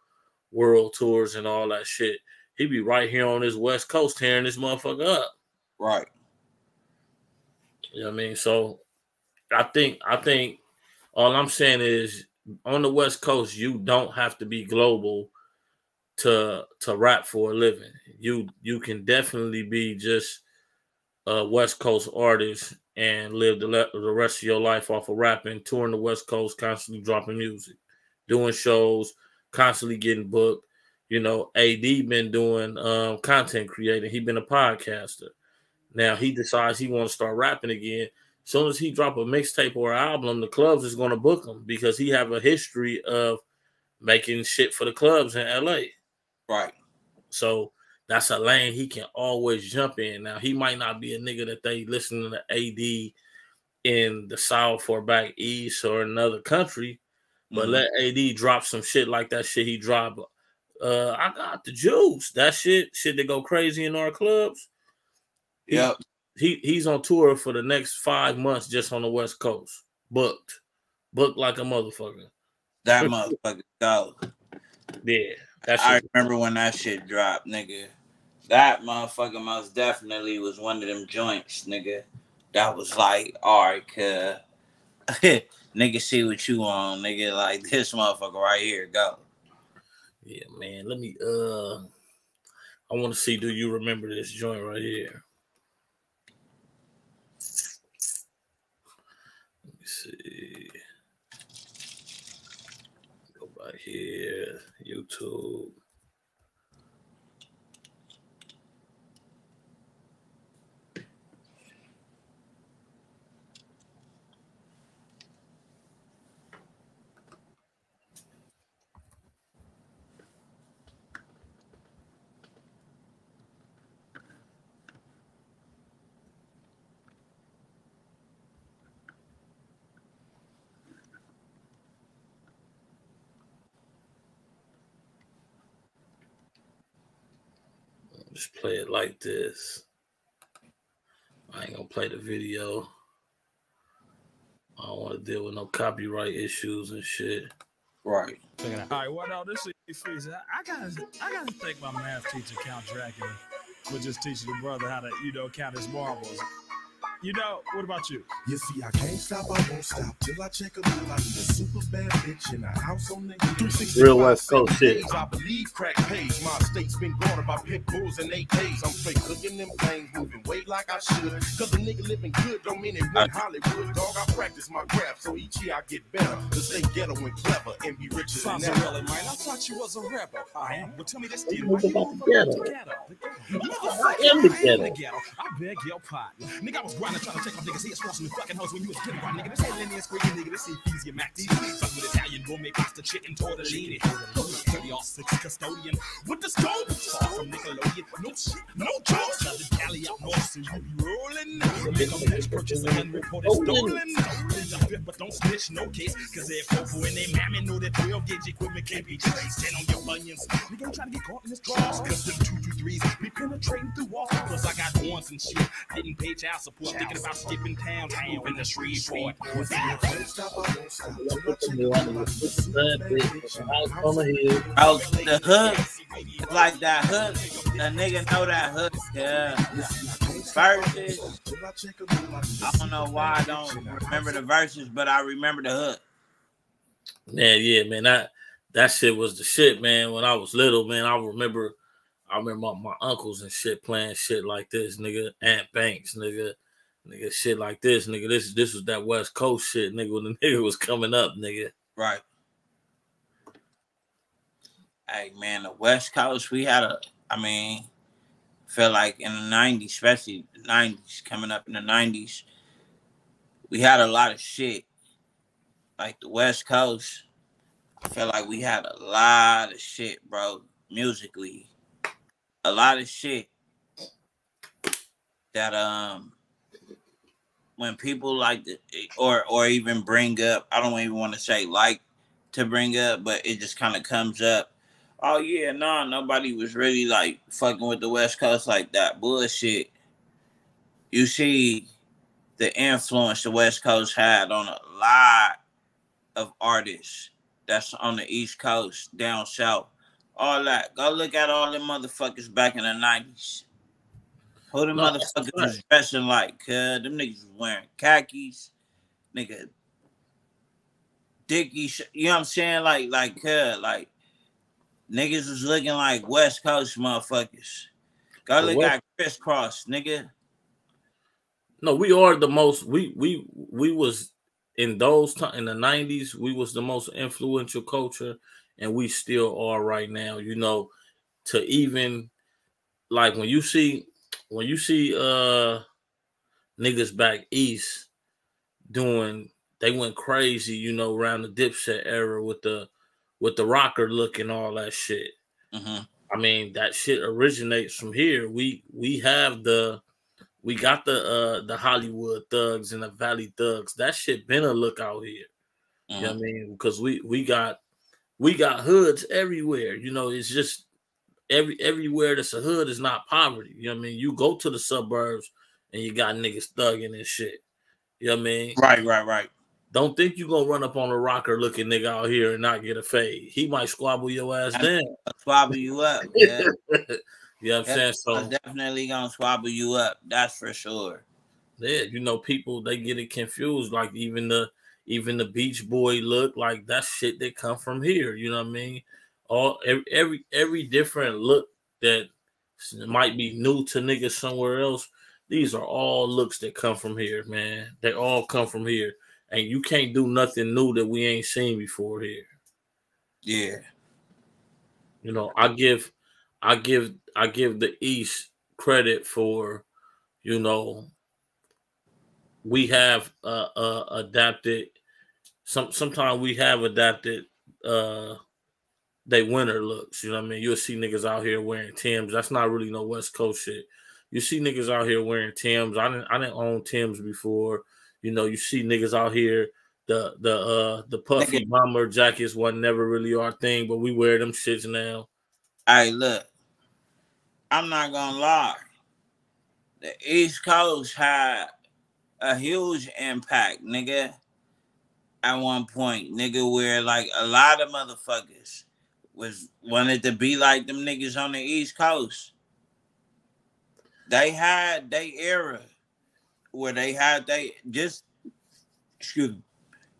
world tours and all that shit. He be right here on this West Coast tearing this motherfucker up. Right. You know what I mean? So I think all I'm saying is, on the West Coast, you don't have to be global to rap for a living. You can definitely be just a West Coast artist and live the rest of your life off of rapping, touring the West Coast, constantly dropping music, doing shows, constantly getting booked. AD been doing content creating. He been a podcaster. Now he decides he want to start rapping again. As soon as he drop a mixtape or an album, the clubs is going to book him because he have a history of making shit for the clubs in LA. Right. So that's a lane he can always jump in. Now, he might not be a nigga that they listen to AD in the South or back East or another country, but let AD drop some shit like that shit he dropped. I got the juice. That shit that go crazy in our clubs. Yep. He's on tour for the next 5 months just on the West Coast. Booked like a motherfucker. That motherfucker go. Yeah. I remember when that shit dropped, nigga. That motherfucker most definitely was one of them joints, nigga. that was like, all right, cuz nigga, see what you on, nigga. Like this motherfucker right here, go. Yeah, man. Let me I want to see, do you remember this joint right here? Let me see. Go back here, YouTube. Just play it like this. I ain't gonna play the video. I don't want to deal with no copyright issues and shit. Right. All right, what else? This is Freezer. I gotta thank my math teacher, Count Dracula, for just teaching the brother how to, count his marbles. What about you? You see, I can't stop, I won't stop till I check a bill. I need a super bad bitch in a house on the 365 Real West Coast shit. days, I believe crack pays. My state's been guarded by pit bulls in 8 days. I'm straight cooking them things, moving weight like I should. Cause a nigga living good don't mean it went Hollywood. Dog, I practice my craft, so each year I get better. To stay ghetto and clever and be richer than Sounds ever. really, man. I thought you was a rebel. I am. But tell me this, What dude. you think about the ghetto? I am the ghetto. I beg your pardon. Nigga, I was grinding trying to take my niggas heads crossing the fucking house when you was getting right, nigga. This ain't linear squeaky, nigga. This ain't easy, Mac. Fuck with Italian gourmet pasta, chicken, tortellini. 30-06 custodian with the scope. Far from Nickelodeon. No shit, no jokes. Southern Cali up north, so you be rolling. Make a bitch purchase and unreported stolen. But don't snitch, no case. Cause they're fofo and they mammy know that 12 gauge equipment can't be traced. Stand on your bunions. Nigga ain't trying to get caught in this cross. Cause them 223s be penetrating through walls. Plus I got ones and shit. Didn't pay child support. Thinking about skipping town in the Shreveport. Oh, the hook, like that hook. A nigga know that hook, yeah. Verses. I don't know why I don't remember the verses, but I remember the hook. Man, yeah, man. That shit was the shit, man. When I was little, man, I remember my uncles and shit playing shit like this, nigga. Aunt Banks, nigga, shit like this, nigga. This was that West Coast shit, nigga. When the nigga was coming up, nigga. Right. Hey, man, the West Coast, we had feel like in the 90s, especially the 90s, coming up in the 90s, we had a lot of shit. Like the West Coast, I feel like we had a lot of shit, bro, musically. A lot of shit that when people like to, or even bring up, I don't even want to say like to bring up, but it just kind of comes up. Oh yeah, nobody was really like fucking with the West Coast like that. Bullshit. You see the influence the West Coast had on a lot of artists that's on the East Coast, down south. All that. Go look at all them motherfuckers back in the 90s. Who them motherfuckers was dressing like? Them niggas was wearing khakis. Nigga. Dickie, you know what I'm saying? Like, niggas was looking like West Coast motherfuckers. Go look at Crisscross, nigga. No, we are the most. We was in those in the 90s. We was the most influential culture, and we still are right now. To even like when you see niggas back east they went crazy. Around the Dipset era with the rocker look and all that shit. Mm-hmm. I mean, that shit originates from here. We got the Hollywood thugs and the Valley thugs. That shit been a look out here. Mm-hmm. You know what I mean? Because we got hoods everywhere. It's just everywhere that's a hood is not poverty. You know what I mean? You go to the suburbs and you got niggas thugging and shit. You know what I mean? Right. Don't think you gonna run up on a rocker looking nigga out here and not get a fade. He might squabble your ass down. Squabble you up, yeah. You know what I'm saying? So I'm definitely gonna squabble you up. That's for sure. Yeah, you know, people they get it confused. Like even the Beach Boy look, like that shit that come from here. You know what I mean? All every different look that might be new to niggas somewhere else. These are all looks that come from here, man. They all come from here, and you can't do nothing new that we ain't seen before here. Yeah. You know, I give the East credit for, you know, we have adapted. Sometimes we have adapted they winter looks. You know what I mean? You'll see niggas out here wearing Timbs. That's not really no West Coast shit. You see niggas out here wearing Timbs. I didn't own Timbs before. You know, you see niggas out here. The puffy Nigga, bomber jackets wasn't never really our thing, but we wear them shits now. hey, look, I'm not gonna lie. The East Coast had a huge impact, nigga. At one point, nigga, where like a lot of motherfuckers was wanted to be like them niggas on the East Coast. They had their era where they had they just excuse me,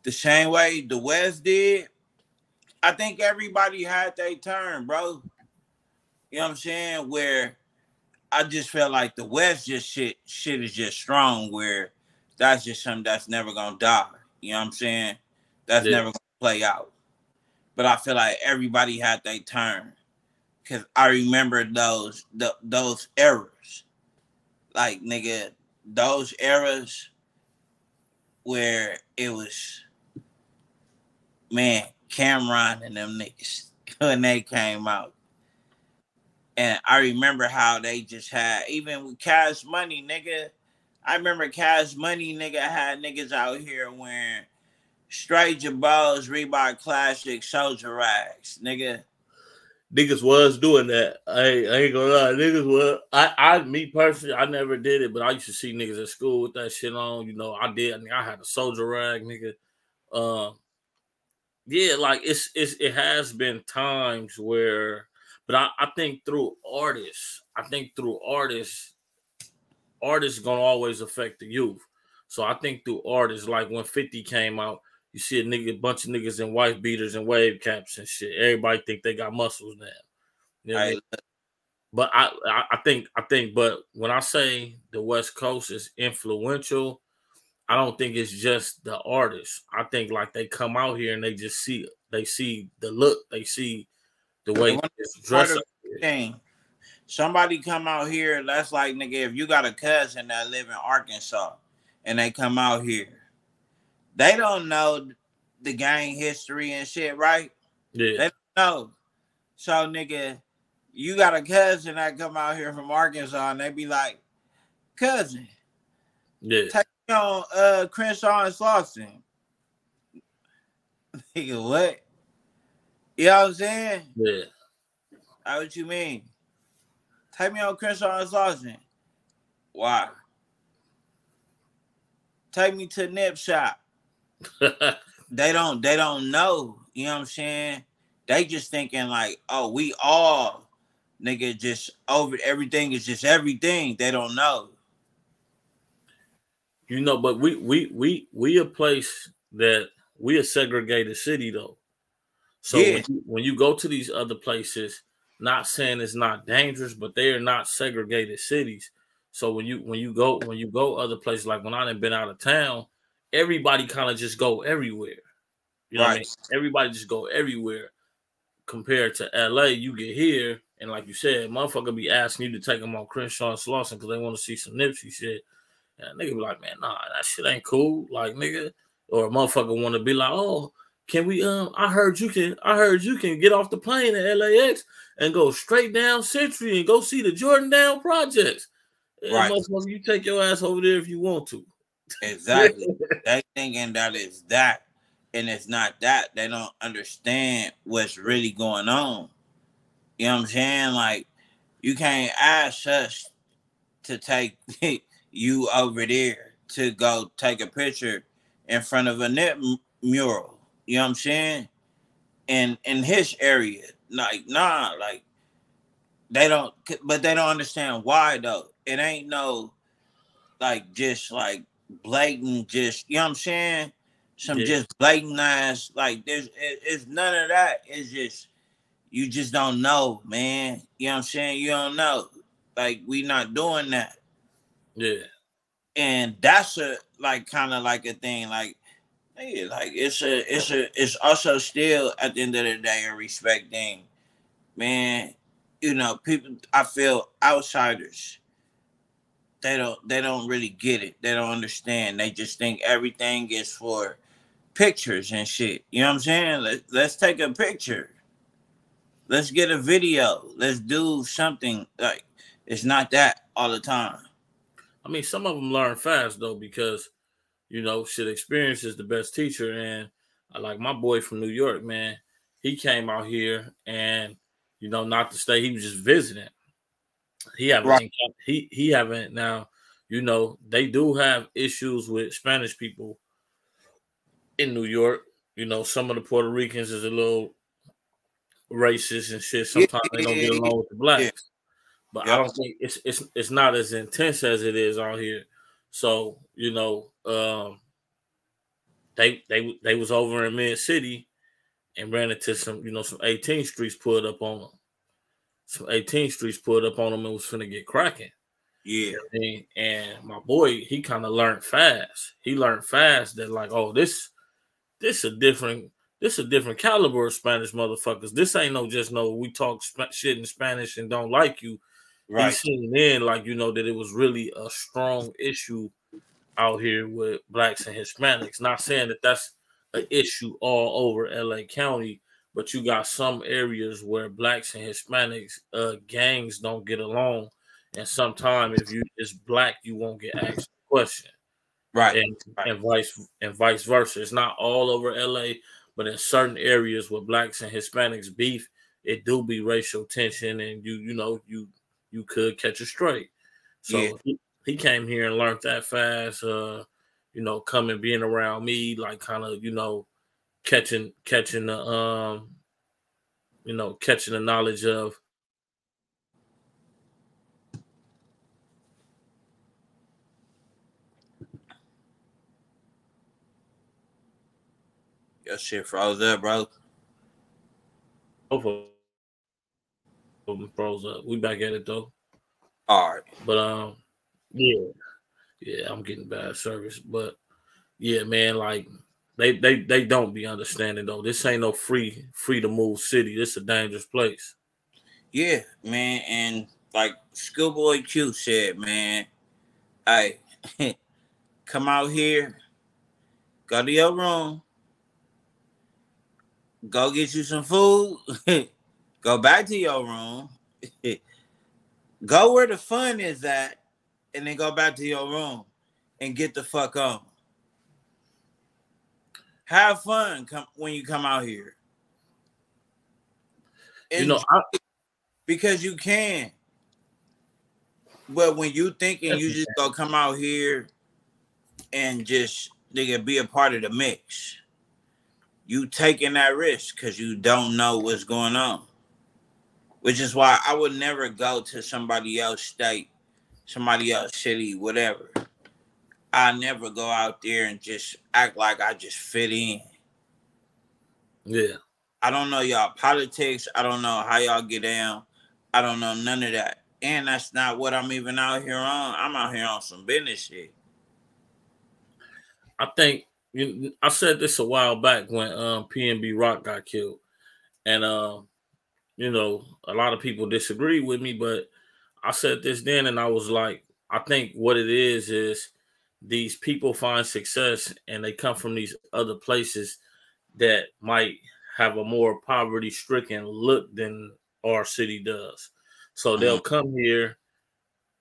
the same way the West did. I think everybody had their turn, bro. You know what I'm saying? Where I just felt like the West just shit is just strong. Where that's just something that's never gonna die. You know what I'm saying? That's Yeah. never gonna play out. But I feel like everybody had their turn because I remember those eras, like nigga, those eras where it was man Cameron and them niggas when they came out. And I remember how they just had, even with Cash Money, nigga. I remember Cash Money, nigga, had niggas out here wearing straight Jabos, Reebok Classic, Soldier Rags, nigga. Niggas was doing that. I ain't gonna lie. Niggas was. Me personally, I never did it, but I used to see niggas at school with that shit on. You know, I did. I mean, I had a soldier rag, nigga. Yeah, like it has been times where, but I think through artists, artists gonna always affect the youth. So I think through artists, like when 50 came out, you see a bunch of niggas in wife beaters and wave caps and shit. Everybody think they got muscles now. You know what I mean? But I think, but when I say the West Coast is influential, I don't think it's just the artists. I think like they come out here and they see the look, they see the way it's dressed. Somebody come out here, that's like nigga, if you got a cousin that live in Arkansas and they come out here, they don't know the gang history and shit, right? Yeah. They don't know. So nigga, you got a cousin that come out here from Arkansas and they be like, cousin, yeah, take me on Crenshaw and Slauson. Nigga, what? You know what I'm saying? Yeah. How what you mean? Take me on Crenshaw and Slauson. Why? Take me to Nip Shop. They don't know. You know what I'm saying? They just thinking like, oh, we all nigga just over everything is just everything. They don't know. You know, but we a place that we a segregated city though. So yeah. when you go to these other places, not saying it's not dangerous, but they are not segregated cities. So when you go other places, like when I done been out of town, everybody kind of just go everywhere. You know what I mean? Everybody just go everywhere. Compared to LA, you get here, and like you said, motherfucker be asking you to take them on Crenshaw and Slauson because they want to see some Nipsey shit. And nigga be like, man, nah, that shit ain't cool. Like, nigga, or a motherfucker want to be like, oh, can we? I heard you can get off the plane at LAX and go straight down Century and go see the Jordan Down projects. Right, motherfucker, you take your ass over there if you want to. Exactly. They thinking that is that, and it's not that. They don't understand what's really going on. You know what I'm saying? Like, you can't ask us to take you over there to go take a picture in front of a Nip mural. You know what I'm saying? In his area, like nah, like they don't understand why though. It ain't no like just like blatant, just you know what I'm saying? Some Yeah. just blatant ass like it's none of that. It's just you just don't know, man. You know what I'm saying? You don't know. Like we not doing that. Yeah. And that's a like kind of like a thing, like yeah, like it's also still at the end of the day a respect thing, man. You know, people I feel outsiders, they don't really get it. They don't understand. They just think everything is for pictures and shit. You know what I'm saying? Let's take a picture. Let's get a video. Let's do something. Like it's not that all the time. I mean, some of them learn fast though because you know, shit, experience is the best teacher. And I like my boy from New York, man. He came out here and you know, not to stay, he was just visiting. He Right. haven't he haven't now. You know, they do have issues with Spanish people in New York. You know, some of the Puerto Ricans is a little racist and shit. Yeah, Sometimes they don't yeah, get yeah. along with the Yeah. blacks. But I Yep. don't think it's not as intense as it is out here. So, you know, they was over in Mid City and ran into some, you know, some 18th streets pulled up on them. Some 18th streets pulled up on them and was finna get cracking. Yeah. And my boy, he kind of learned fast. He learned fast that like, oh, this a different caliber of Spanish motherfuckers. This ain't no just no we talk shit in Spanish and don't like you. He Right. seen then like you know that it was really a strong issue out here with blacks and Hispanics. Not saying that that's an issue all over LA County, but you got some areas where blacks and Hispanics gangs don't get along, and sometimes if you is black, you won't get asked a question, Right. and Right. vice versa. It's not all over LA, but in certain areas where blacks and Hispanics beef, it do be racial tension, and you could catch a stray. Yeah. So he came here and learned that fast. You know, coming being around me, like kind of, you know, catching the catching the knowledge of Your shit froze up, bro. both of them froze up. We back at it though. All right. But yeah, I'm getting bad service. But yeah, man, like they don't be understanding though. This ain't no free to move city. This a dangerous place. Yeah, man. And like Schoolboy Q said, man, hey, come out here, go to your room, go get you some food, go back to your room, go where the fun is at, and then go back to your room and get the fuck on. Have fun when you come out here. You know, Because you can. But when you thinking you just go come out here and just nigga be a part of the mix, you taking that risk because you don't know what's going on. Which is why I would never go to somebody else's state, somebody else's city, whatever. I never go out there and just act like I just fit in. yeah. I don't know y'all politics. I don't know how y'all get down. I don't know none of that. And that's not what I'm even out here on. I'm out here on some business shit. I think I said this a while back when PNB Rock got killed, and you know, a lot of people disagree with me, but I said this then, and I was like, I think what it is these people find success, and they come from these other places that might have a more poverty-stricken look than our city does. So they'll come here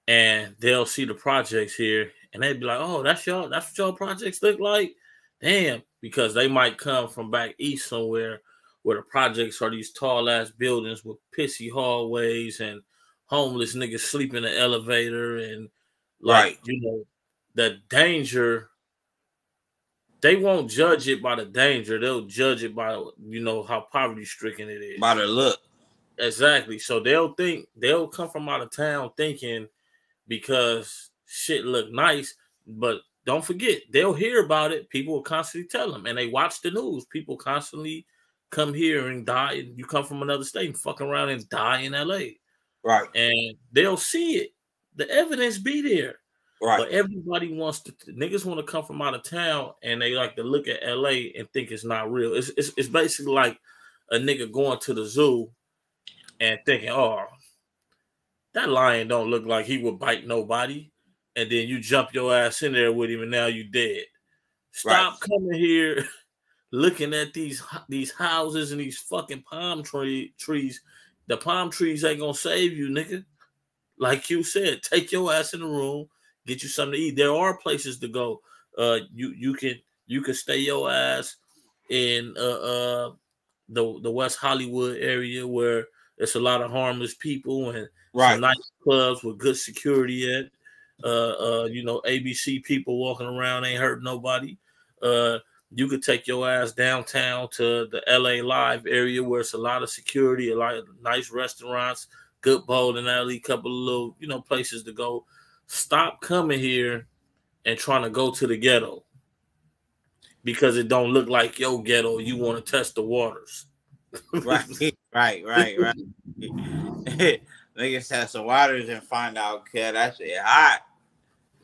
and they'll see the projects here and they'd be like, oh, that's what y'all projects look like? Damn, because they might come from back east somewhere where the projects are these tall ass buildings with pissy hallways and homeless niggas sleep in the elevator and like, you know, the danger. They won't judge it by the danger. They'll judge it by, you know, how poverty stricken it is. By the look. Exactly. So they'll come from out of town thinking because shit look nice, but don't forget, they'll hear about it. People will constantly tell them, and they watch the news. People constantly come here and die. You come from another state and fuck around and die in LA. Right. And they'll see it. The evidence be there. Right. But everybody wants to, niggas want to come from out of town and they like to look at LA and think it's not real. It's basically like a nigga going to the zoo and thinking, oh, that lion don't look like he would bite nobody. And then you jump your ass in there with him and now you dead. Stop coming here looking at these houses and these fucking palm trees. The palm trees ain't gonna save you, nigga. Like you said, take your ass in the room, get you something to eat. There are places to go. You can stay your ass in the West Hollywood area where there's a lot of harmless people and some nice clubs with good security at. ABC people walking around ain't hurting nobody. You could take your ass downtown to the LA Live area where it's a lot of security, a lot of nice restaurants, good bowling alley, couple of little, places to go. Stop coming here and trying to go to the ghetto because it don't look like your ghetto. You want to test the waters. Right. Niggas test the waters and find out, kid, that shit hot.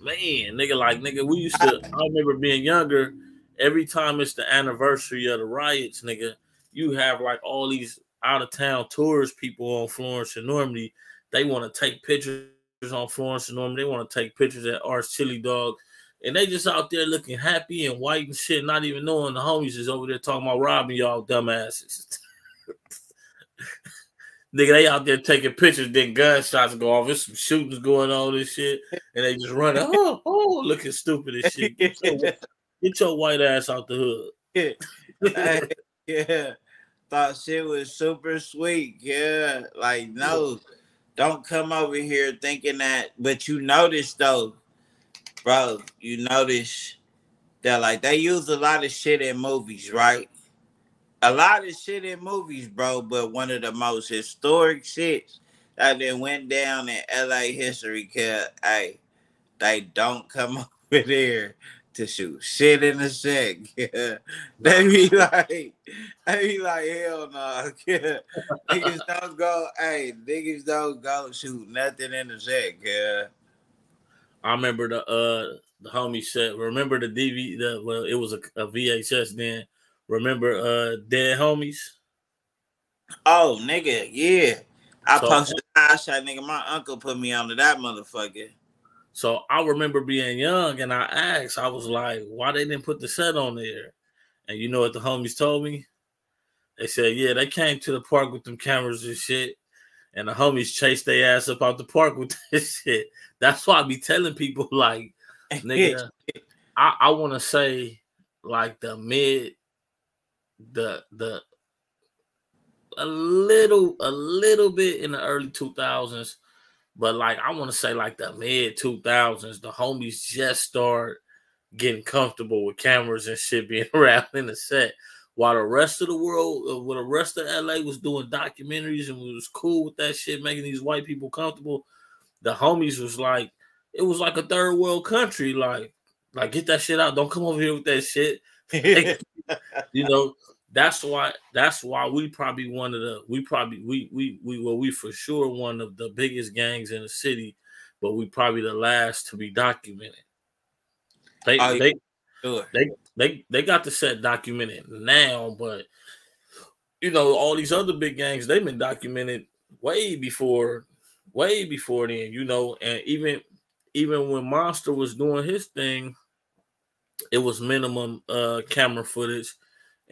Man, nigga, we used to, I remember being younger, every time it's the anniversary of the riots, nigga, you have like all these out of town tourist people on Florence and Normandy. They want to take pictures on Florence and Normandy. They want to take pictures at Arch Chili Dog. And they just out there looking happy and white and shit, not even knowing the homies is over there talking about robbing y'all dumbasses. Nigga, they out there taking pictures, then gunshots go off. There's some shootings going on and shit. And they just running, looking stupid as shit. Get your white ass out the hood. Yeah. Thought shit was super sweet. Yeah. Like, no, don't come over here thinking that. But you notice, though, bro, you notice that, like, they use a lot of shit in movies, right? A lot of shit in movies, bro, but one of the most historic shits that then went down in LA history, cause they don't come over there to shoot shit in the set. Yeah. They be like, hell no. Yeah. Niggas don't go shoot nothing in the set. Yeah. I remember the homie said, remember the DVD, well, it was a VHS then. Remember Dead Homies? Oh, nigga, yeah. I posted a shot, nigga. My uncle put me onto that motherfucker. So I remember being young and I asked, I was like, why they didn't put the set on there? And you know what the homies told me? They said, yeah, they came to the park with them cameras and shit. And the homies chased their ass up out the park with this shit. That's why I be telling people, like, nigga, I want to say, like, a little bit in the early 2000s, but like I want to say like the mid 2000s, the homies just start getting comfortable with cameras and shit being around in the set, while the rest of the world, while the rest of LA was doing documentaries and was cool with that shit, making these white people comfortable. The homies was like, it was like a third world country, like get that shit out, don't come over here with that shit. That's why we probably one of the we for sure one of the biggest gangs in the city, but we probably the last to be documented. They got the set documented now, but all these other big gangs, they've been documented way before then, and even when Monster was doing his thing, it was minimum camera footage.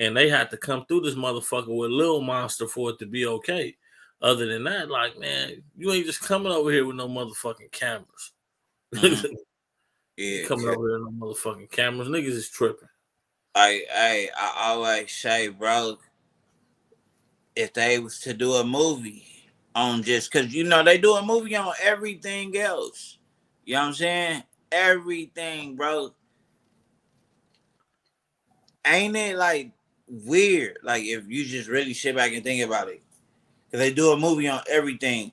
And they had to come through this motherfucker with Lil Monster for it to be okay. Other than that, like, man, you ain't just coming over here with no motherfucking cameras. Over here with no motherfucking cameras. Niggas is tripping. I always say, bro, if they was to do a movie on just, because, they do a movie on everything else. You know what I'm saying? Everything, bro. Ain't it, like, weird, like, if you just really sit back and think about it, because they do a movie on everything.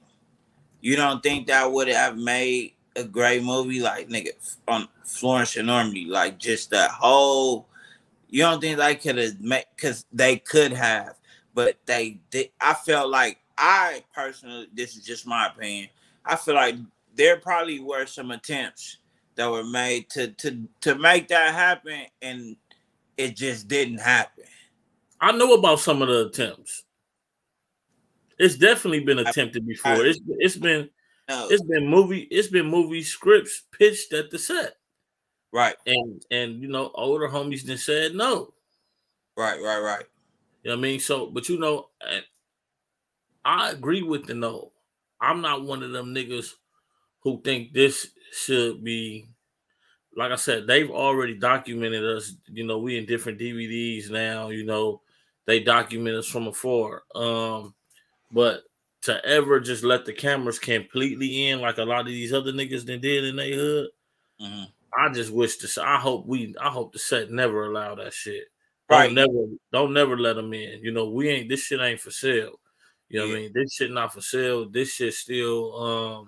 You don't think that would have made a great movie, like nigga on Florence and Normandy, like just that whole. You don't think they could have made? Because they could have, but they did. I felt like I personally, this is just my opinion. I feel like there probably were some attempts that were made to make that happen, and it just didn't happen. I know about some of the attempts. It's definitely been attempted before. It's been movie scripts pitched at the set. Right. And you know, older homies then said no. Right. You know what I mean? So, but you know, I agree with the no. I'm not one of them niggas who think this should be, like I said, they've already documented us. You know, we in different DVDs now, you know, they document us from afar. But to ever just let the cameras completely in like a lot of these other niggas that did in their hood, I just wish I hope the set never allow that shit. Don't never let them in. You know, this shit ain't for sale. You know what I mean? This shit not for sale. This shit still,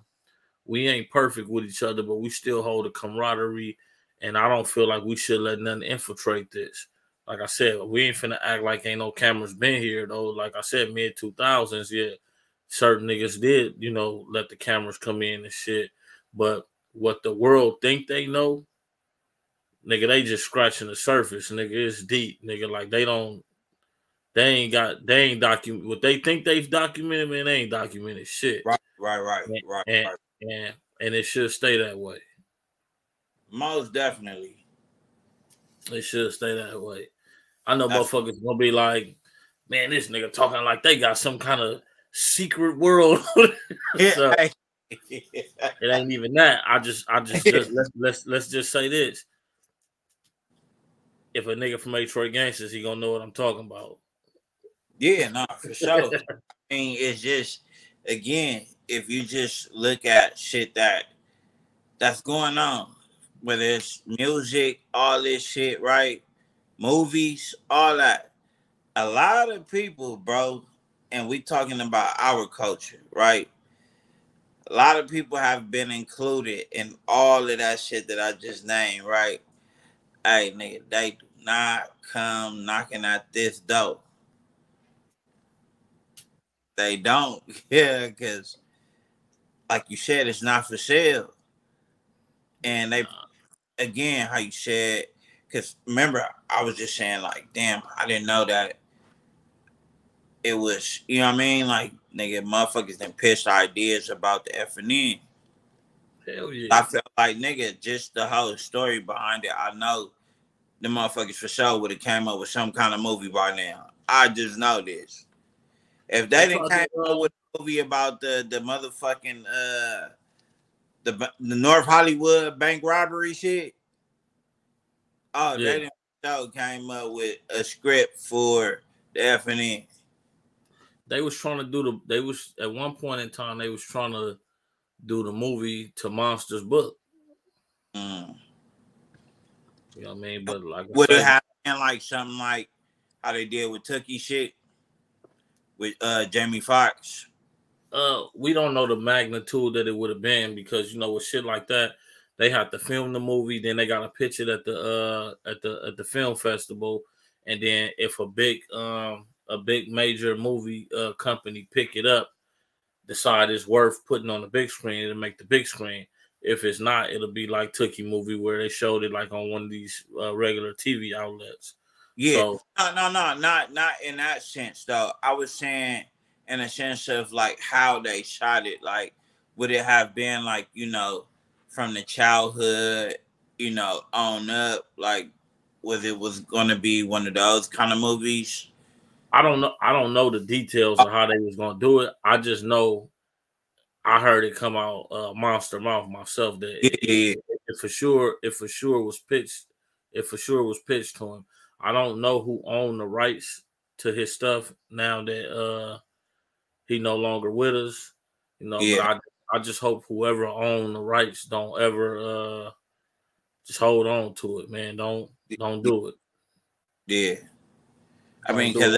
we ain't perfect with each other, but we still hold a camaraderie. And I don't feel like we should let nothing infiltrate this. Like I said, we ain't finna act like ain't no cameras been here though. Like I said, mid 2000s, yeah, certain niggas did, you know, let the cameras come in and shit. But what the world think they know, nigga, they just scratching the surface, nigga. It's deep, nigga. Like they ain't document what they think they've documented, man. They ain't documented shit. Right. And it should stay that way. Most definitely. It should stay that way. I know motherfuckers gonna be like, man, this nigga talking like they got some kind of secret world. So, it ain't even that. I just let's just say this. If a nigga from Detroit Gangsters, he gonna know what I'm talking about. Yeah, no, for sure. I mean, it's just, again, if you just look at shit that's going on, whether it's music, all this shit, right? Movies, all that. A lot of people, bro, and we talking about our culture, right? A lot of people have been included in all of that shit that I just named, right? Hey, nigga, they do not come knocking at this door. They don't. Yeah, because like you said, it's not for sale. And they, again, how you said, because remember, I was just saying, like, damn, I didn't know that it was, you know what I mean? Like, nigga, motherfuckers then pitched ideas about the F&N. Hell yeah. I felt like, nigga, just the whole story behind it, I know the motherfuckers for sure would have came up with some kind of movie by now. I just know this. If they didn't came up with a movie about the motherfucking the North Hollywood bank robbery shit, they didn't show came up with a script for the F&N. They was trying to do they was at one point in time they was trying to do the movie to Monster's book. You know what I mean? But like, would it have been like something like how they did with Tookie shit with Jamie Foxx? We don't know the magnitude that it would have been, because you know with shit like that, they have to film the movie, then they got to pitch it at the film festival, and then if a big major movie company pick it up, decide it's worth putting on the big screen, it'll make the big screen. If it's not, it'll be like Tookie movie where they showed it like on one of these regular TV outlets. Yeah, so, no, not in that sense though. I was saying in a sense of like how they shot it. Like, would it have been like, you know, from the childhood, you know, on up? Like, was going to be one of those kind of movies? I don't know the details of how they was going to do it. I just know I heard it come out monster mouth myself that it for sure was pitched. It for sure was pitched to him. I don't know who owned the rights to his stuff now that he no longer with us. You know, but I just hope whoever owned the rights don't ever just hold on to it, man. Don't do it. Yeah. I mean, because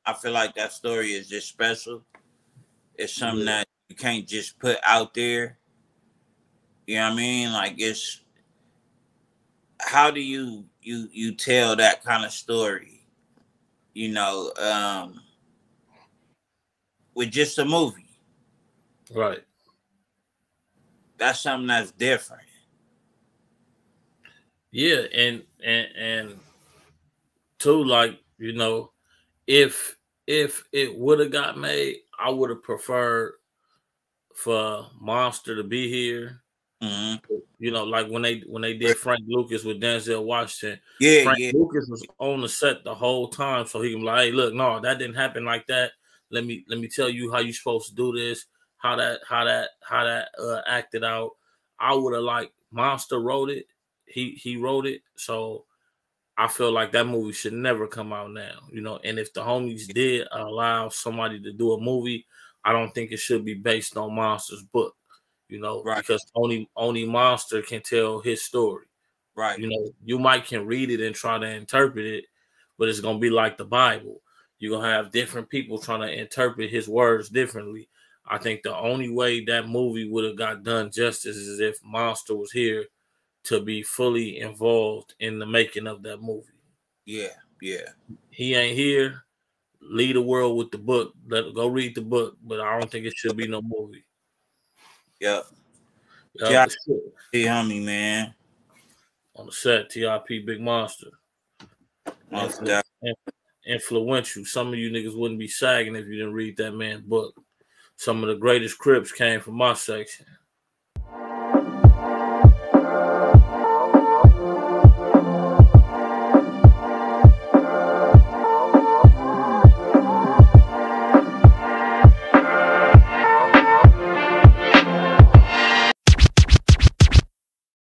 I feel like that story is just special. It's something that you can't just put out there. You know what I mean? Like, it's how do you tell that kind of story? You know, with just a movie. Right. That's something that's different. Yeah, and too, like, you know, if it would have got made, I would have preferred for Monster to be here. Mm-hmm. You know, like when they did Frank Lucas with Denzel Washington. Yeah, Frank yeah, Lucas was on the set the whole time, so he can be like, "Hey, look, no, that didn't happen like that. Let me tell you how you supposed to do this, how that acted out." I would have liked Monster wrote it. He wrote it, so I feel like that movie should never come out now, you know. And if the homies did allow somebody to do a movie, I don't think it should be based on Monster's book, you know, right, because only Monster can tell his story. right. You know, you might can read it and try to interpret it, but it's gonna be like the Bible. You're gonna have different people trying to interpret his words differently. I think the only way that movie would have got done justice is if Monster was here to be fully involved in the making of that movie. Yeah, yeah. He ain't here. Lead the world with the book. Go read the book, but I don't think it should be no movie. Yep. Yep, Hey, homie, man. on the set, TIP Big Monster. Influential. Some of you niggas wouldn't be sagging if you didn't read that man's book. Some of the greatest Crips came from my section.